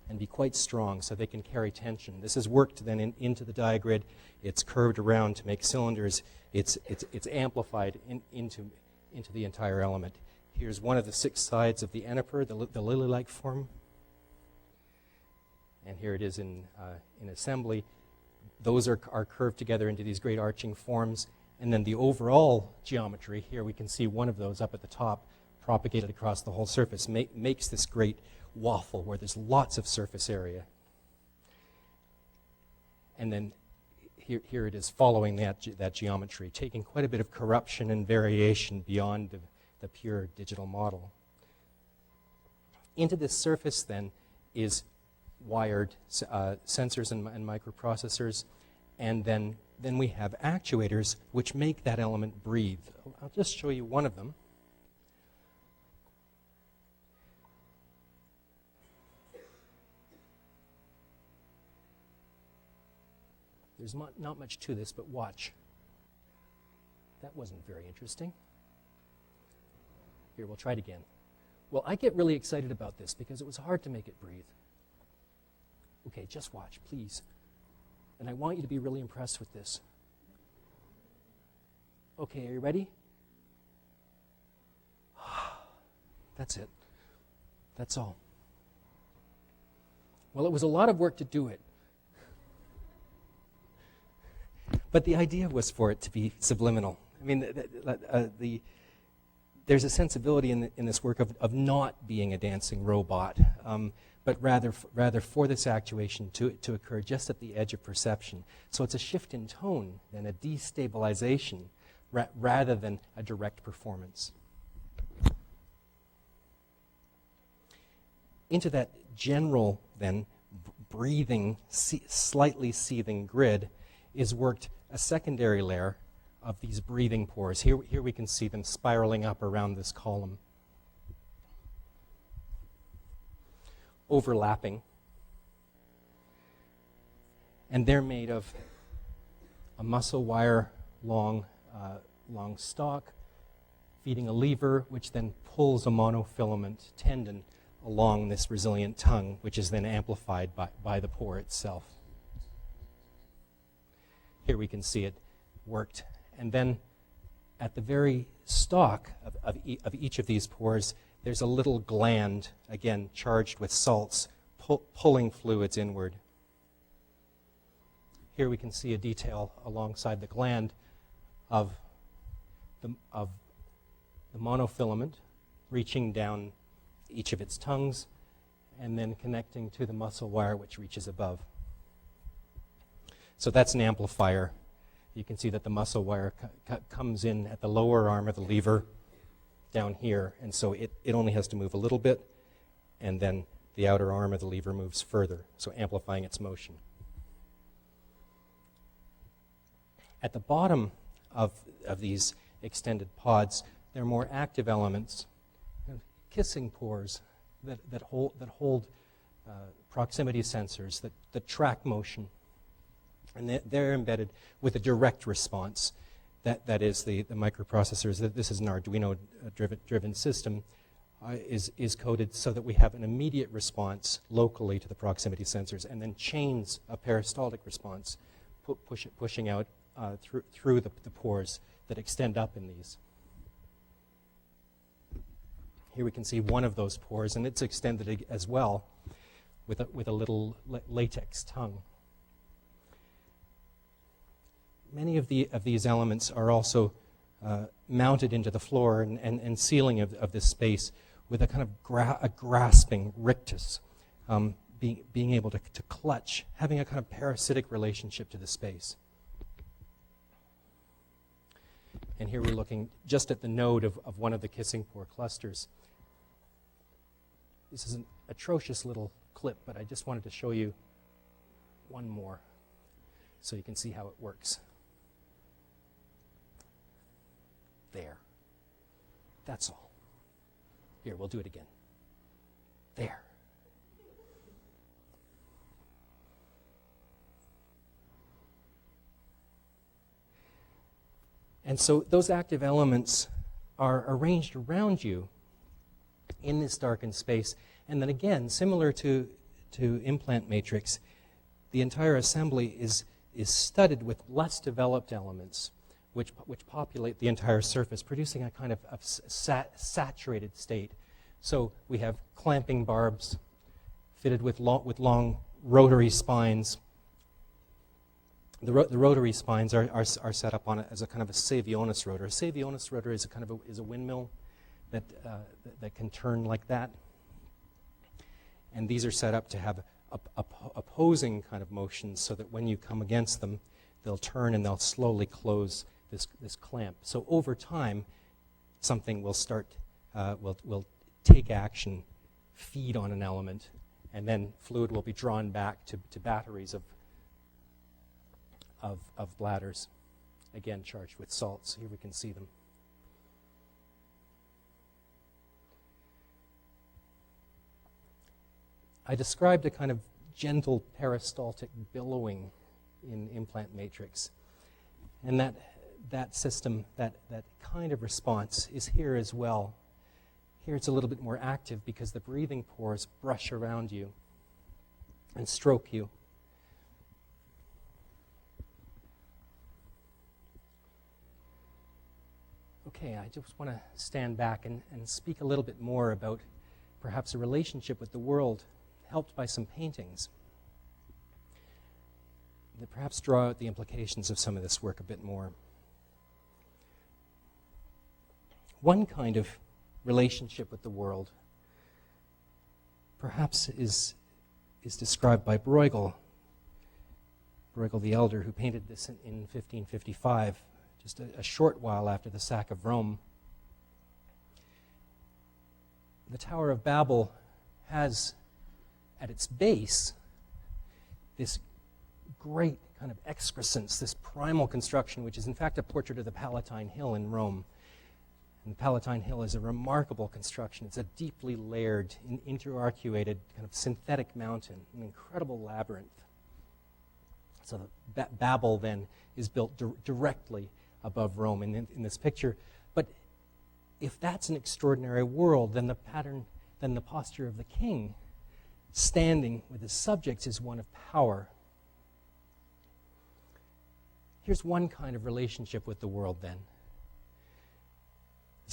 and be quite strong so they can carry tension. This is worked then into the diagrid. It's curved around to make cylinders. It's amplified into the entire element. Here's one of the 6 sides of the eniper, the lily-like form. And here it is in assembly. Those are curved together into these great arching forms. And then the overall geometry, here we can see one of those up at the top, propagated across the whole surface, makes this great waffle where there's lots of surface area. And then here it is following that geometry, taking quite a bit of corruption and variation beyond the pure digital model. Into this surface then is wired sensors and microprocessors, and then we have actuators which make that element breathe. I'll just show you one of them. There's not much to this, but watch. That wasn't very interesting. Here, we'll try it again. Well, I get really excited about this because it was hard to make it breathe. Okay, just watch, please. And I want you to be really impressed with this. Okay, are you ready? That's it. That's all. Well, it was a lot of work to do it. But the idea was for it to be subliminal. I mean, there's a sensibility in this work of not being a dancing robot, but rather for this actuation to occur just at the edge of perception. So it's a shift in tone and a destabilization rather than a direct performance. Into that general, then, breathing, slightly seething grid is worked a secondary layer of these breathing pores. Here we can see them spiraling up around this column, overlapping. And they're made of a muscle wire long stalk, feeding a lever, which then pulls a monofilament tendon along this resilient tongue, which is then amplified by the pore itself. Here we can see it worked. And then at the very stalk of each of these pores, there's a little gland, again, charged with salts, pulling fluids inward. Here we can see a detail alongside the gland of the monofilament reaching down each of its tongues and then connecting to the muscle wire which reaches above. So that's an amplifier. You can see that the muscle wire comes in at the lower arm of the lever down here, and so it only has to move a little bit, and then the outer arm of the lever moves further, so amplifying its motion. At the bottom of these extended pods, there are more active elements, kissing pores that hold proximity sensors that track motion. And they're embedded with a direct response. That is the microprocessors. This is an Arduino-driven system, is coded so that we have an immediate response locally to the proximity sensors, and then chains a peristaltic response, pushing out through the pores that extend up in these. Here we can see one of those pores, and it's extended as well with a little latex tongue. Many of these elements are also mounted into the floor and ceiling of this space with a kind of a grasping rictus, being able to clutch, having a kind of parasitic relationship to the space. And here we're looking just at the node of one of the kissing pore clusters. This is an atrocious little clip, but I just wanted to show you one more so you can see how it works. There. That's all. Here, we'll do it again. There. And so those active elements are arranged around you in this darkened space. And then again, similar to implant matrix, the entire assembly is studded with less developed elements which populate the entire surface, producing a kind of saturated state. So we have clamping barbs fitted with long rotary spines. The rotary spines are set up on as a kind of a Savionis rotor. A Savionis rotor is a windmill that can turn like that. And these are set up to have opposing kind of motions so that when you come against them, they'll turn and they'll slowly close this clamp. So over time, something will start, will take action, feed on an element, and then fluid will be drawn back to batteries of bladders, again charged with salts. Here we can see them. I described a kind of gentle peristaltic billowing in implant matrix. And that system, that kind of response is here as well. Here it's a little bit more active because the breathing pores brush around you and stroke you. Okay, I just want to stand back and speak a little bit more about perhaps a relationship with the world helped by some paintings that perhaps draw out the implications of some of this work a bit more. One kind of relationship with the world perhaps is described by Bruegel the Elder, who painted this in 1555, just a short while after the sack of Rome. The Tower of Babel has at its base this great kind of excrescence, this primal construction, which is in fact a portrait of the Palatine Hill in Rome. And the Palatine Hill is a remarkable construction. It's a deeply layered, interarcuated kind of synthetic mountain, an incredible labyrinth. So Babel then is built directly above Rome in this picture. But if that's an extraordinary world, then the posture of the king standing with his subjects is one of power. Here's one kind of relationship with the world then.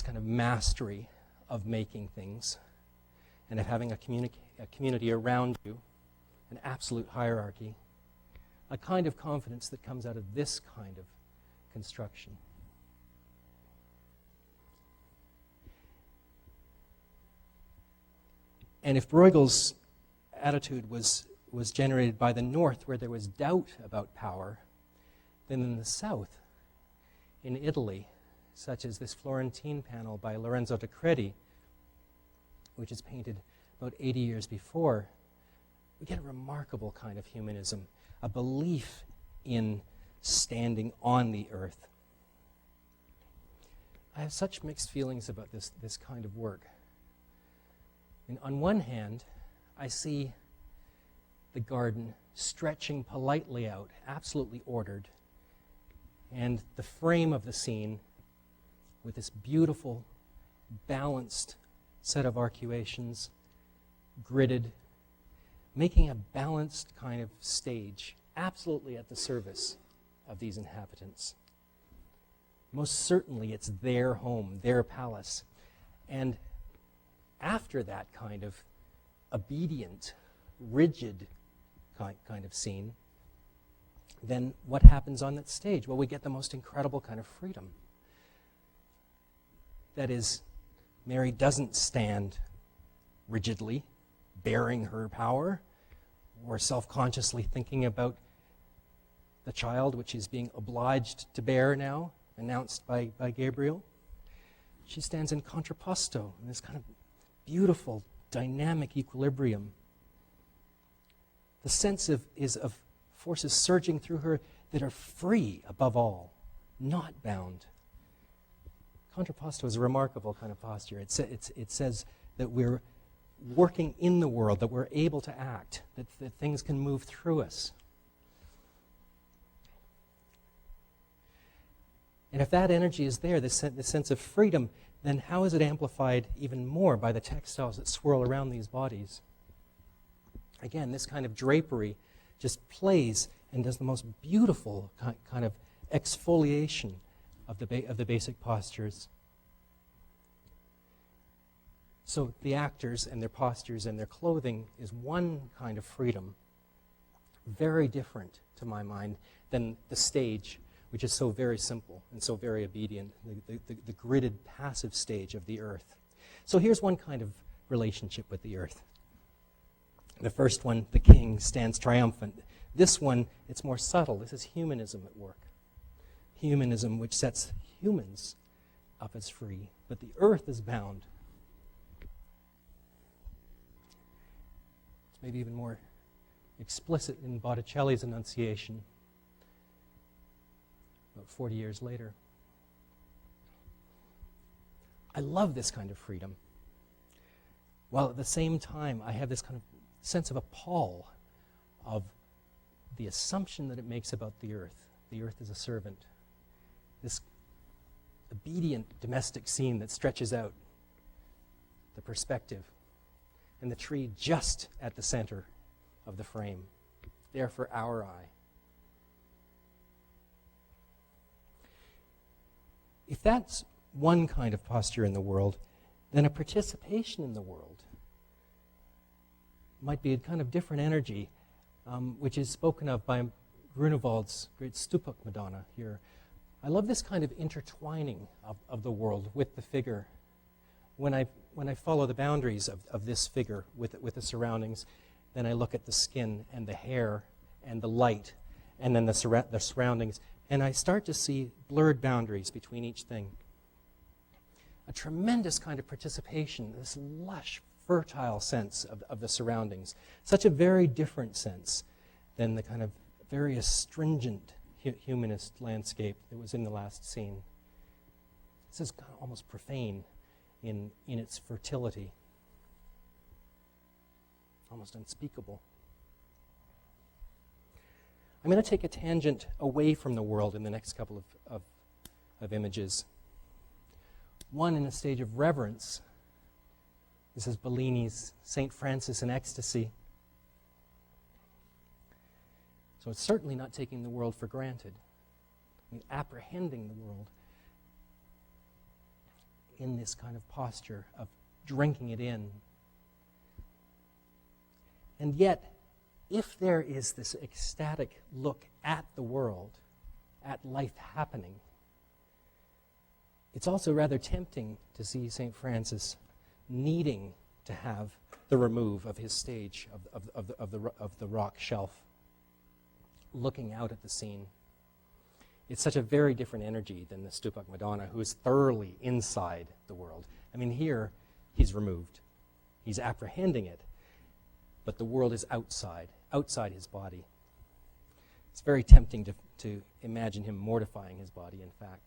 kind of mastery of making things and of having a community around you, an absolute hierarchy, a kind of confidence that comes out of this kind of construction. And if Bruegel's attitude was generated by the North, where there was doubt about power, then in the South, in Italy, such as this Florentine panel by Lorenzo di Credi, which is painted about 80 years before, we get a remarkable kind of humanism, a belief in standing on the earth. I have such mixed feelings about this kind of work. And on one hand, I see the garden stretching politely out, absolutely ordered, and the frame of the scene with this beautiful, balanced set of arcuations, gridded, making a balanced kind of stage, absolutely at the service of these inhabitants. Most certainly it's their home, their palace. And after that kind of obedient, rigid kind of scene, then what happens on that stage? Well, we get the most incredible kind of freedom. That is, Mary doesn't stand rigidly, bearing her power, or self-consciously thinking about the child which is being obliged to bear now, announced by Gabriel. She stands in contrapposto, in this kind of beautiful, dynamic equilibrium. The sense is of forces surging through her that are free above all, not bound. Contrapposto is a remarkable kind of posture. It says that we're working in the world, that we're able to act, that things can move through us. And if that energy is there, the sense of freedom, then how is it amplified even more by the textiles that swirl around these bodies? Again, this kind of drapery just plays and does the most beautiful kind of exfoliation of the basic postures. So the actors and their postures and their clothing is one kind of freedom, very different, to my mind, than the stage, which is so very simple and so very obedient, the gridded, passive stage of the earth. So here's one kind of relationship with the earth. The first one, the king, stands triumphant. This one, it's more subtle. This is humanism at work. Humanism which sets humans up as free, but the earth is bound. It's maybe even more explicit in Botticelli's Annunciation, about 40 years later. I love this kind of freedom, while at the same time I have this kind of sense of appall of the assumption that it makes about the earth. The earth is a servant. This obedient domestic scene that stretches out the perspective, and the tree just at the center of the frame, there for our eye. If that's one kind of posture in the world, then a participation in the world might be a kind of different energy, which is spoken of by Grunewald's great Stupak Madonna here. I love this kind of intertwining of the world with the figure. When I follow the boundaries of this figure with the surroundings, then I look at the skin and the hair and the light and then the surroundings, and I start to see blurred boundaries between each thing. A tremendous kind of participation, this lush, fertile sense of the surroundings. Such a very different sense than the kind of very astringent humanist landscape that was in the last scene. This is kind of almost profane in its fertility, almost unspeakable. I'm going to take a tangent away from the world in the next couple of images. One in a stage of reverence. This is Bellini's St. Francis and Ecstasy. So it's certainly not taking the world for granted. I mean, apprehending the world in this kind of posture of drinking it in. And yet, if there is this ecstatic look at the world, at life happening, it's also rather tempting to see St. Francis needing to have the remove of his stage of the rock shelf, looking out at the scene. It's such a very different energy than the Stupak Madonna, who is thoroughly inside the world. I mean, here, he's removed. He's apprehending it, but the world is outside his body. It's very tempting to imagine him mortifying his body, in fact.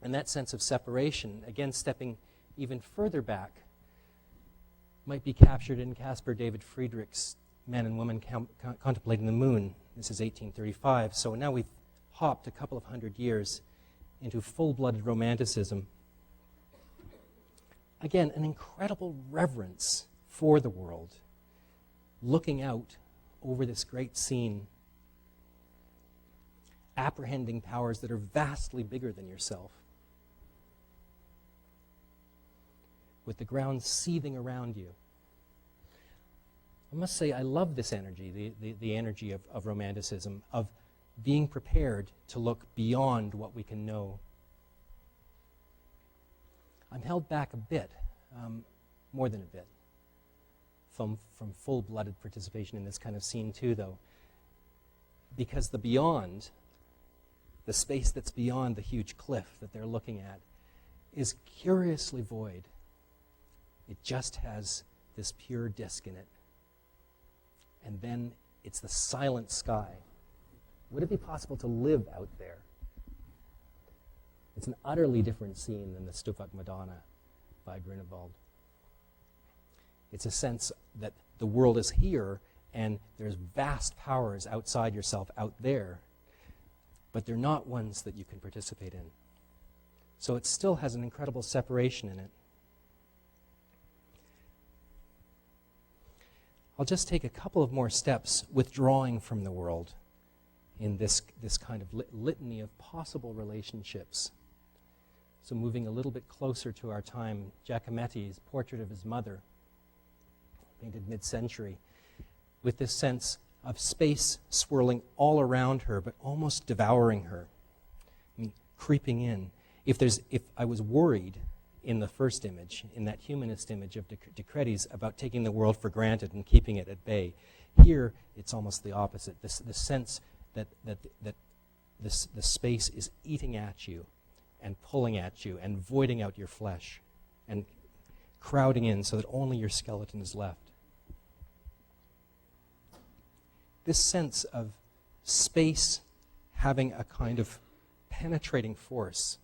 And that sense of separation, again stepping even further back, might be captured in Caspar David Friedrich's Man and Woman Contemplating the Moon. This is 1835. So now we've hopped a couple of hundred years into full-blooded Romanticism. Again, an incredible reverence for the world, looking out over this great scene, apprehending powers that are vastly bigger than yourself, with the ground seething around you. I must say, I love this energy, the energy of Romanticism, of being prepared to look beyond what we can know. I'm held back a bit, more than a bit, from full-blooded participation in this kind of scene too, though, because the beyond, the space that's beyond the huge cliff that they're looking at, is curiously void. It just has this pure disk in it. And then it's the silent sky. Would it be possible to live out there? It's an utterly different scene than the Stupak Madonna by Grunewald. It's a sense that the world is here and there's vast powers outside yourself out there, but they're not ones that you can participate in. So it still has an incredible separation in it. I'll just take a couple of more steps withdrawing from the world in this kind of litany of possible relationships. So moving a little bit closer to our time, Giacometti's portrait of his mother, painted mid-century, with this sense of space swirling all around her, but almost devouring her. I mean, creeping in. If I was worried in the first image, in that humanist image of De Credi's, about taking the world for granted and keeping it at bay, here it's almost the opposite. The sense that the space is eating at you and pulling at you and voiding out your flesh and crowding in so that only your skeleton is left. This sense of space having a kind of penetrating force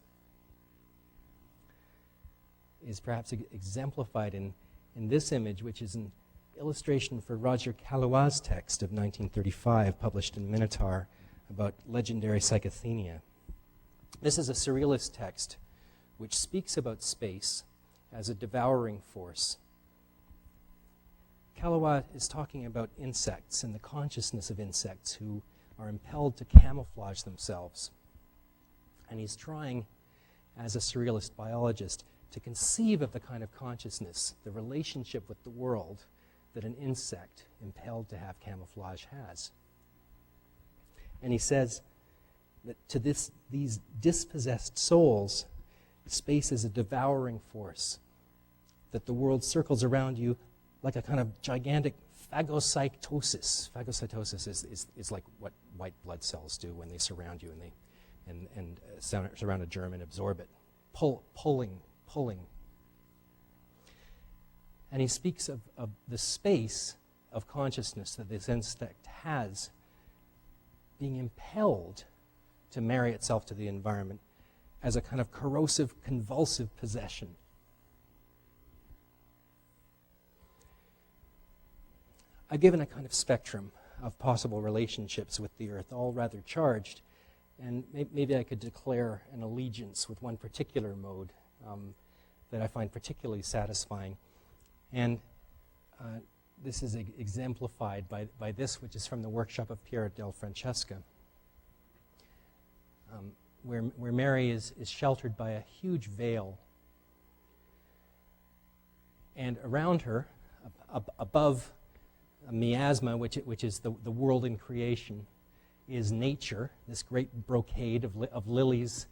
is perhaps exemplified in this image, which is an illustration for Roger Caillois' text of 1935, published in Minotaur, about legendary Psychothenia. This is a surrealist text which speaks about space as a devouring force. Caillois is talking about insects and the consciousness of insects who are impelled to camouflage themselves. And he's trying, as a surrealist biologist, to conceive of the kind of consciousness, the relationship with the world that an insect impelled to have camouflage has. And he says that to these dispossessed souls, space is a devouring force, that the world circles around you like a kind of gigantic phagocytosis. Phagocytosis is like what white blood cells do when they surround you and surround a germ and absorb it, pulling. And he speaks of the space of consciousness that this insect has being impelled to marry itself to the environment as a kind of corrosive, convulsive possession. I've given a kind of spectrum of possible relationships with the Earth, all rather charged, and maybe I could declare an allegiance with one particular mode that I find particularly satisfying. And this is exemplified by this, which is from the workshop of Piero del Francesca. where Mary is sheltered by a huge veil. And around her, above a miasma, which is the world in creation, is nature, this great brocade of lilies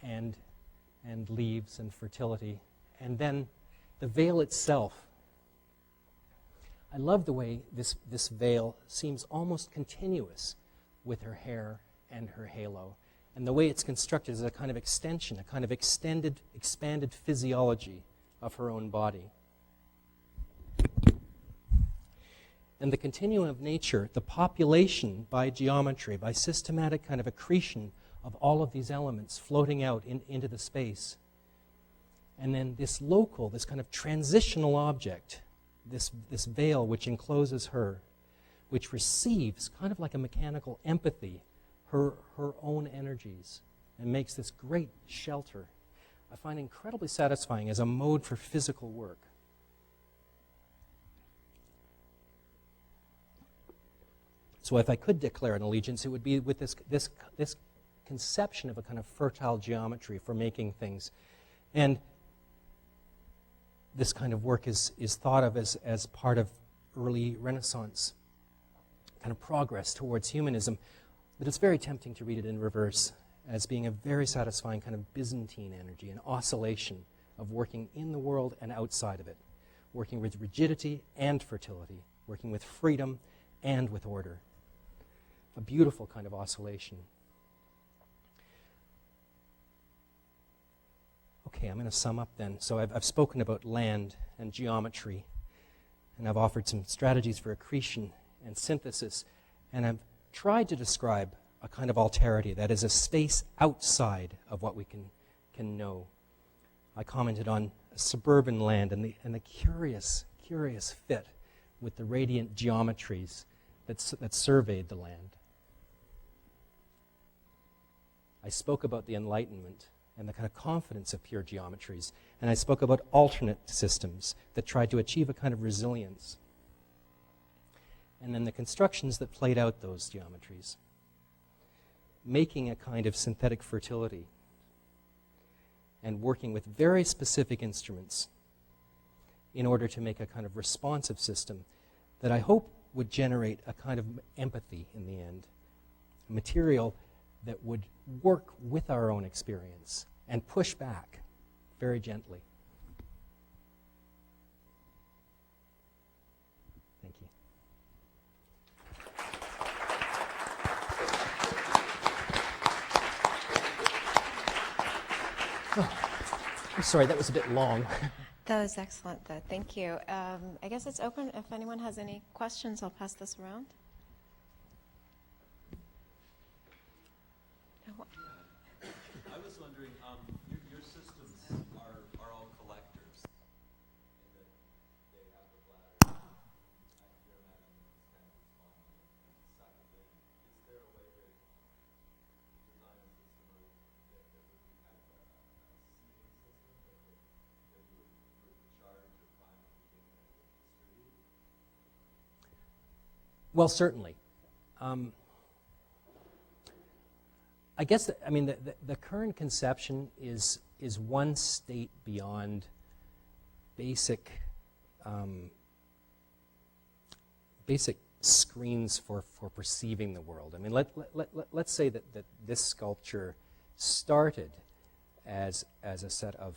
and leaves and fertility. And then the veil itself. I love the way this veil seems almost continuous with her hair and her halo. And the way it's constructed is a kind of extension, a kind of expanded physiology of her own body. And the continuum of nature, the population by geometry, by systematic kind of accretion of all of these elements floating out into the space. And then this local, this kind of transitional object, this veil which encloses her, which receives, kind of like a mechanical empathy, her own energies and makes this great shelter, I find incredibly satisfying as a mode for physical work. So if I could declare an allegiance, it would be with this conception of a kind of fertile geometry for making things. And this kind of work is thought of as part of early Renaissance kind of progress towards humanism. But it's very tempting to read it in reverse as being a very satisfying kind of Byzantine energy, an oscillation of working in the world and outside of it, working with rigidity and fertility, working with freedom and with order. A beautiful kind of oscillation. Okay, I'm going to sum up then. So I've spoken about land and geometry, and I've offered some strategies for accretion and synthesis, and I've tried to describe a kind of alterity, that is a space outside of what we can know. I commented on suburban land and the curious fit with the radiant geometries that surveyed the land. I spoke about the Enlightenment and the kind of confidence of pure geometries, and I spoke about alternate systems that tried to achieve a kind of resilience. And then the constructions that played out those geometries, making a kind of synthetic fertility and working with very specific instruments in order to make a kind of responsive system that I hope would generate a kind of empathy in the end, a material that would work with our own experience and push back very gently. Thank you. Oh, I'm sorry, that was a bit long. That was excellent, though. Thank you. I guess it's open. If anyone has any questions, I'll pass this around. I was wondering, your systems are all collectors, in that they have the bladder. I can imagine it's kind of responding and sucking in. Is there a way to design a system that would be kind of a seeding system that you would charge or prime at the beginning and would distribute? Well, certainly. I guess, the current conception is one state beyond basic screens for perceiving the world. I mean, let's say that this sculpture started as a set of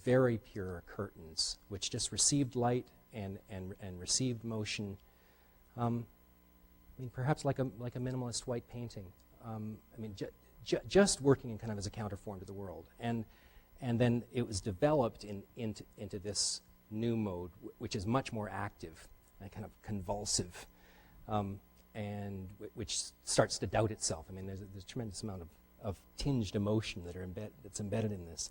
very pure curtains, which just received light and received motion. Perhaps like a minimalist white painting. Just working in kind of as a counterform to the world, and then it was developed into this new mode, which is much more active and kind of convulsive, and which starts to doubt itself. There's a tremendous amount of tinged emotion that's embedded in this.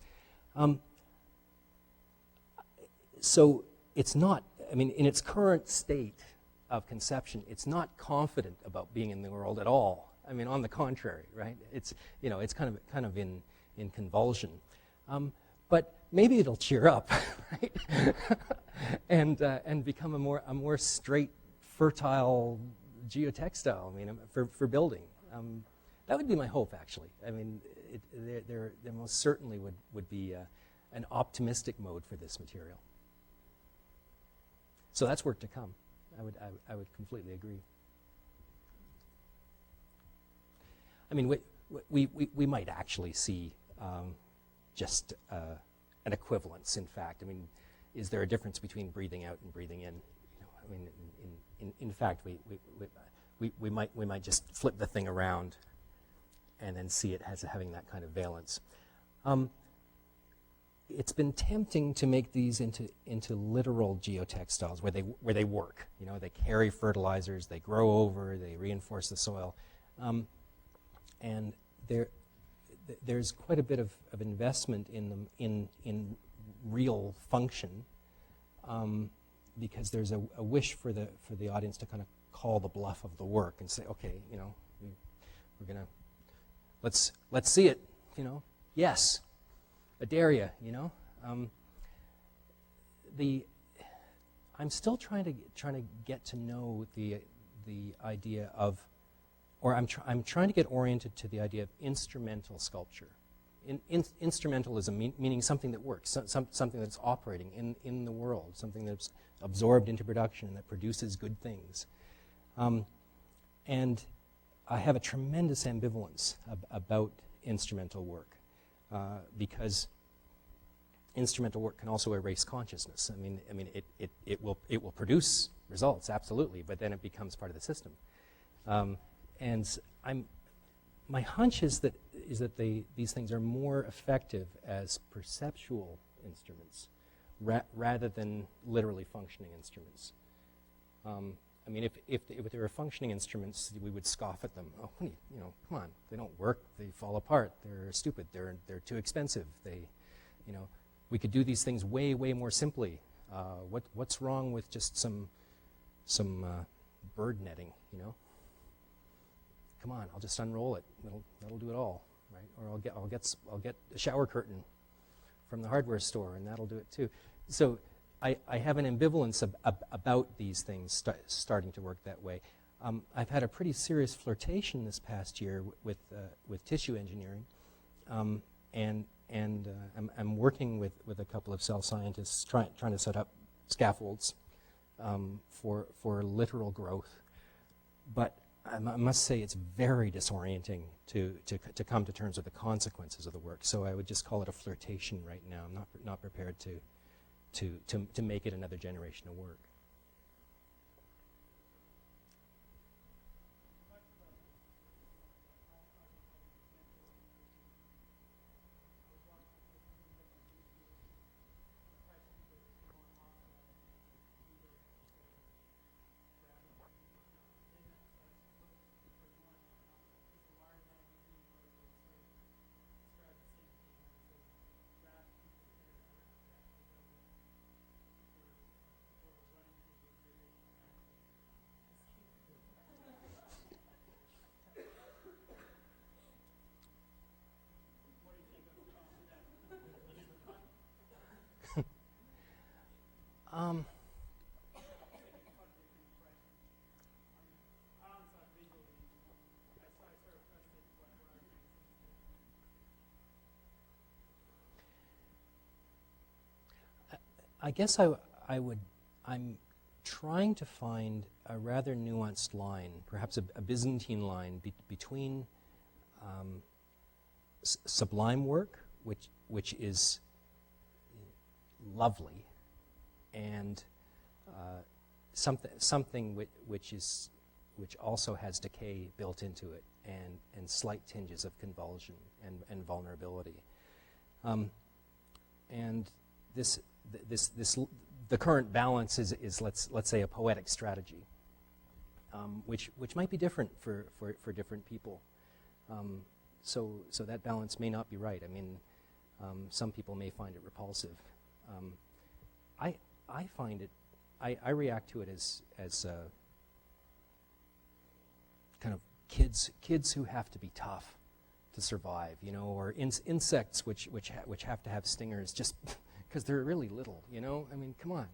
So it's not. In its current state of conception, it's not confident about being in the world at all. On the contrary, right? It's kind of in convulsion, but maybe it'll cheer up, right? and become a more straight, fertile geotextile. For building. That would be my hope, actually. I mean, there most certainly would be an optimistic mode for this material. So that's work to come. I would completely agree. I mean, we might actually see just an equivalence. In fact, I mean, is there a difference between breathing out and breathing in? You know, I mean, in fact, we might just flip the thing around and then see it as having that kind of valence. It's been tempting to make these into literal geotextiles where they work. You know, they carry fertilizers, they grow over, they reinforce the soil, and there's quite a bit of investment in them in real function, because there's a wish for the audience to kind of call the bluff of the work and say, okay, you know, we're gonna let's see it, you know, yes, Adaria, you know. I'm still trying to get to know the idea of, or I'm trying to get oriented to the idea of instrumental sculpture. Instrumentalism meaning something that works, something that's operating in the world, something that's absorbed into production that produces good things. And I have a tremendous ambivalence about instrumental work, because instrumental work can also erase consciousness. I mean, it will produce results, absolutely, but then it becomes part of the system. And my hunch is that these things are more effective as perceptual instruments rather than literally functioning instruments. I mean, if they were functioning instruments, we would scoff at them. Oh, you know, come on, they don't work, they fall apart, they're stupid, they're too expensive. You know, we could do these things way more simply. What's wrong with just some bird netting? You know, come on, I'll just unroll it. That'll do it all, right? Or I'll get a shower curtain from the hardware store, and that'll do it too. So I have an ambivalence about these things starting to work that way. I've had a pretty serious flirtation this past year with tissue engineering, and I'm working with a couple of cell scientists trying to set up scaffolds for literal growth. But I must say it's very disorienting to come to terms with the consequences of the work. So I would just call it a flirtation right now. I'm not prepared to make it another generation of work. I guess I'm trying to find a rather nuanced line, perhaps a Byzantine line between sublime work, which is lovely, and something which also has decay built into it, and slight tinges of convulsion and vulnerability. And the current balance is let's say a poetic strategy, which might be different for different people. So that balance may not be right. I mean, some people may find it repulsive. I find it. I react to it as kind of kids who have to be tough to survive, you know, or insects which have to have stingers just because they're really little, you know. I mean, come on,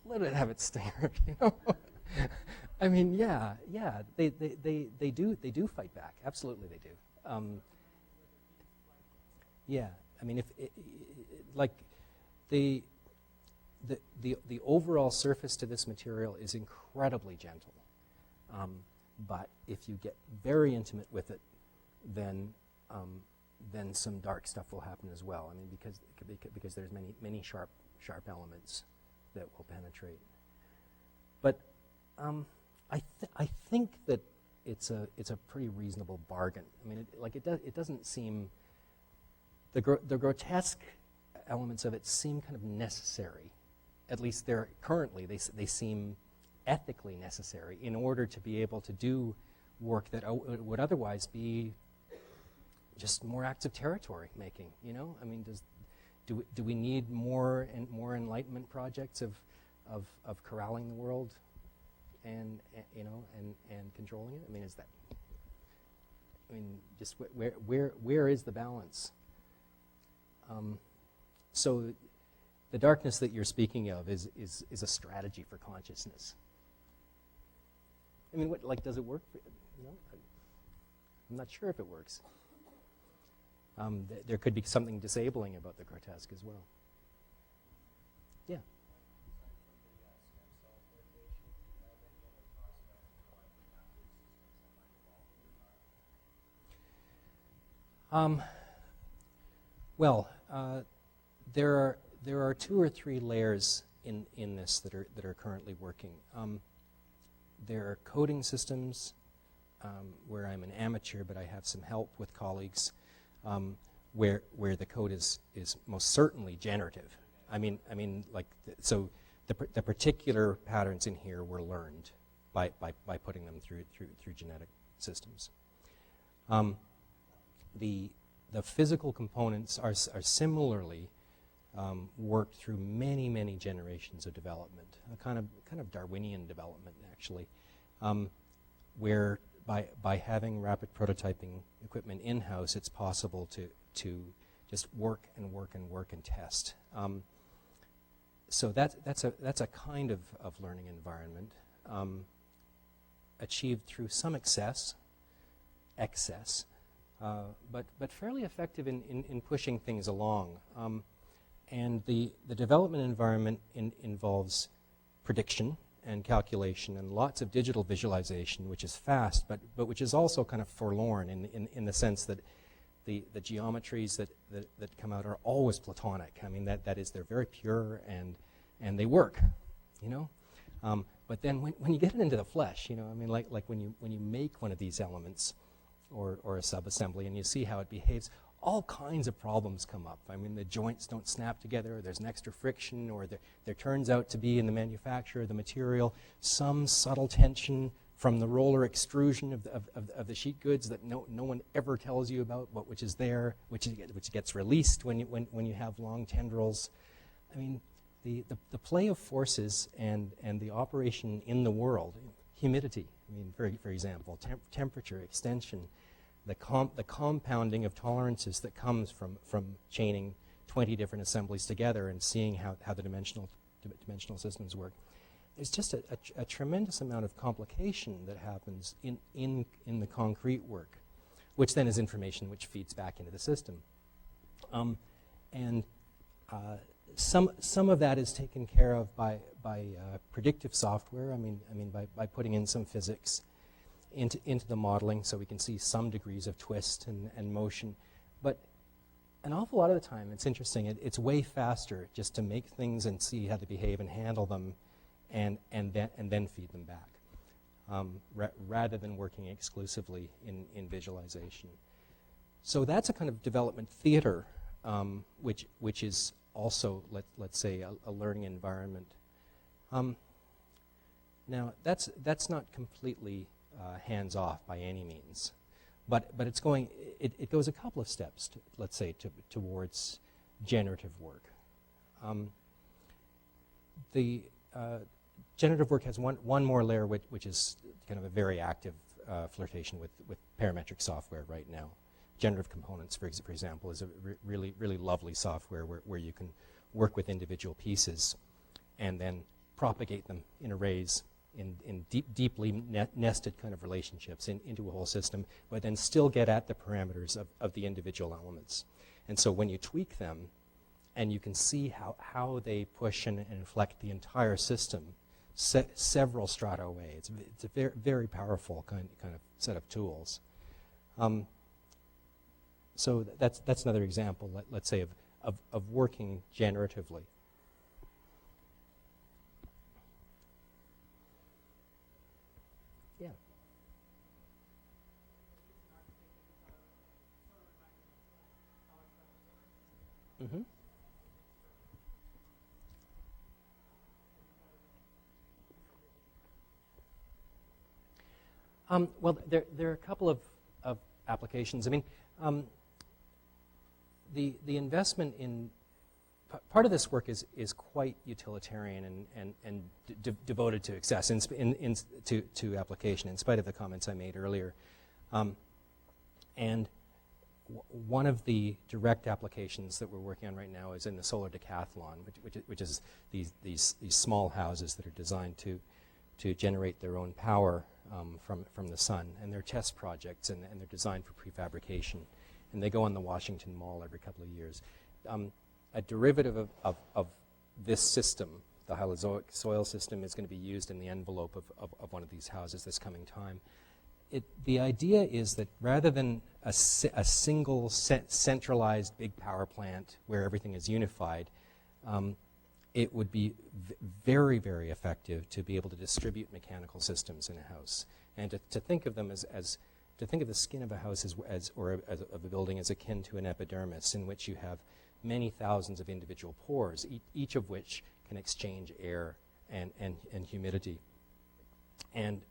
let it have its stinger, you know. I mean, yeah, they do fight back. Absolutely, they do. Yeah, I mean, if like the overall surface to this material is incredibly gentle, but if you get very intimate with it, then some dark stuff will happen as well. I mean, because there's many sharp elements that will penetrate. But I think that it's a pretty reasonable bargain. I mean, it doesn't seem the grotesque elements of it seem kind of necessary. At least they're currently they seem ethically necessary in order to be able to do work that would otherwise be just more acts of territory making. You know, I mean, do we need more enlightenment projects of corralling the world and controlling it? I mean, is that? I mean, just where is the balance? So the darkness that you're speaking of is a strategy for consciousness. I mean, does it work? You know, I'm not sure if it works. There could be something disabling about the grotesque as well. Yeah. Well, there are 2 or 3 layers in this that are currently working. There are coding systems where I'm an amateur, but I have some help with colleagues where the code is most certainly generative. I mean, like so the particular patterns in here were learned by putting them through genetic systems. The physical components are similarly worked through many generations of development, a kind of Darwinian development actually, where by having rapid prototyping equipment in-house, it's possible to just work and test. So that's a kind of learning environment achieved through some excess, but fairly effective in pushing things along. And the development environment involves prediction and calculation and lots of digital visualization, which is fast, but which is also kind of forlorn in the sense that the geometries that come out are always platonic. I mean, that is, they're very pure and they work, you know. But then when you get it into the flesh, you know, I mean, like when you make one of these elements or a subassembly and you see how it behaves, all kinds of problems come up. I mean, the joints don't snap together, there's an extra friction, or there turns out to be in the manufacture of the material some subtle tension from the roller extrusion of the sheet goods that no one ever tells you about, but which is there, which gets released when you have long tendrils. I mean, the play of forces and the operation in the world, humidity, I mean, for example, temperature, extension, the compounding of tolerances that comes from chaining 20 different assemblies together and seeing how the dimensional systems work. There's just a tremendous amount of complication that happens in the concrete work, which then is information which feeds back into the system. Some of that is taken care of by predictive software. I mean by putting in some physics into the modeling, so we can see some degrees of twist and motion. But an awful lot of the time, it's interesting. It's way faster just to make things and see how they behave and handle them, and then feed them back, rather than working exclusively in visualization. So that's a kind of development theater, which is also, let's say, a learning environment. Now, that's not completely hands-off by any means, but it's going. It goes a couple of steps, let's say, towards generative work. The generative work has one more layer, which is kind of a very active flirtation with parametric software right now. Generative components, for example, is a really lovely software where you can work with individual pieces and then propagate them in arrays in deeply nested kind of relationships into a whole system, but then still get at the parameters of the individual elements. And so when you tweak them, and you can see how they push and inflect the entire system several strata away. It's a very, very powerful kind of set of tools. So that's another example, let's say, of working generatively. Yeah. Mm-hmm. Well, there are a couple of applications. I mean, the investment in part of this work is quite utilitarian and devoted to access to application, in spite of the comments I made earlier. And one of the direct applications that we're working on right now is in the Solar Decathlon, which is these small houses that are designed to generate their own power from the sun. And they're test projects, and they're designed for prefabrication. And they go on the Washington Mall every couple of years. A derivative of this system, the Hylozoic soil system, is going to be used in the envelope of one of these houses this coming time. The idea is that rather than a single centralized big power plant where everything is unified, it would be very, very effective to be able to distribute mechanical systems in a house, and to think of them to think of the skin of a house of a building as akin to an epidermis, in which you have many thousands of individual pores, each of which can exchange air and humidity. And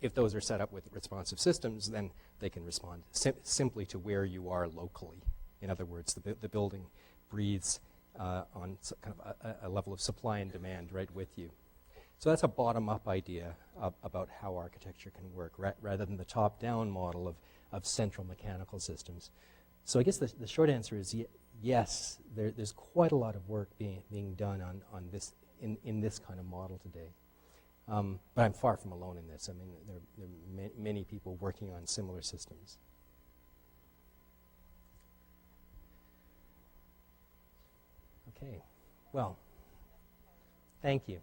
if those are set up with responsive systems, then they can respond simply to where you are locally. In other words, the building breathes on kind of a level of supply and demand right with you. So that's a bottom-up idea about how architecture can work, rather than the top-down model of central mechanical systems. So I guess the short answer is yes, there's quite a lot of work being done on this in this kind of model today. But I'm far from alone in this. I mean, there are many people working on similar systems. Okay, well, thank you.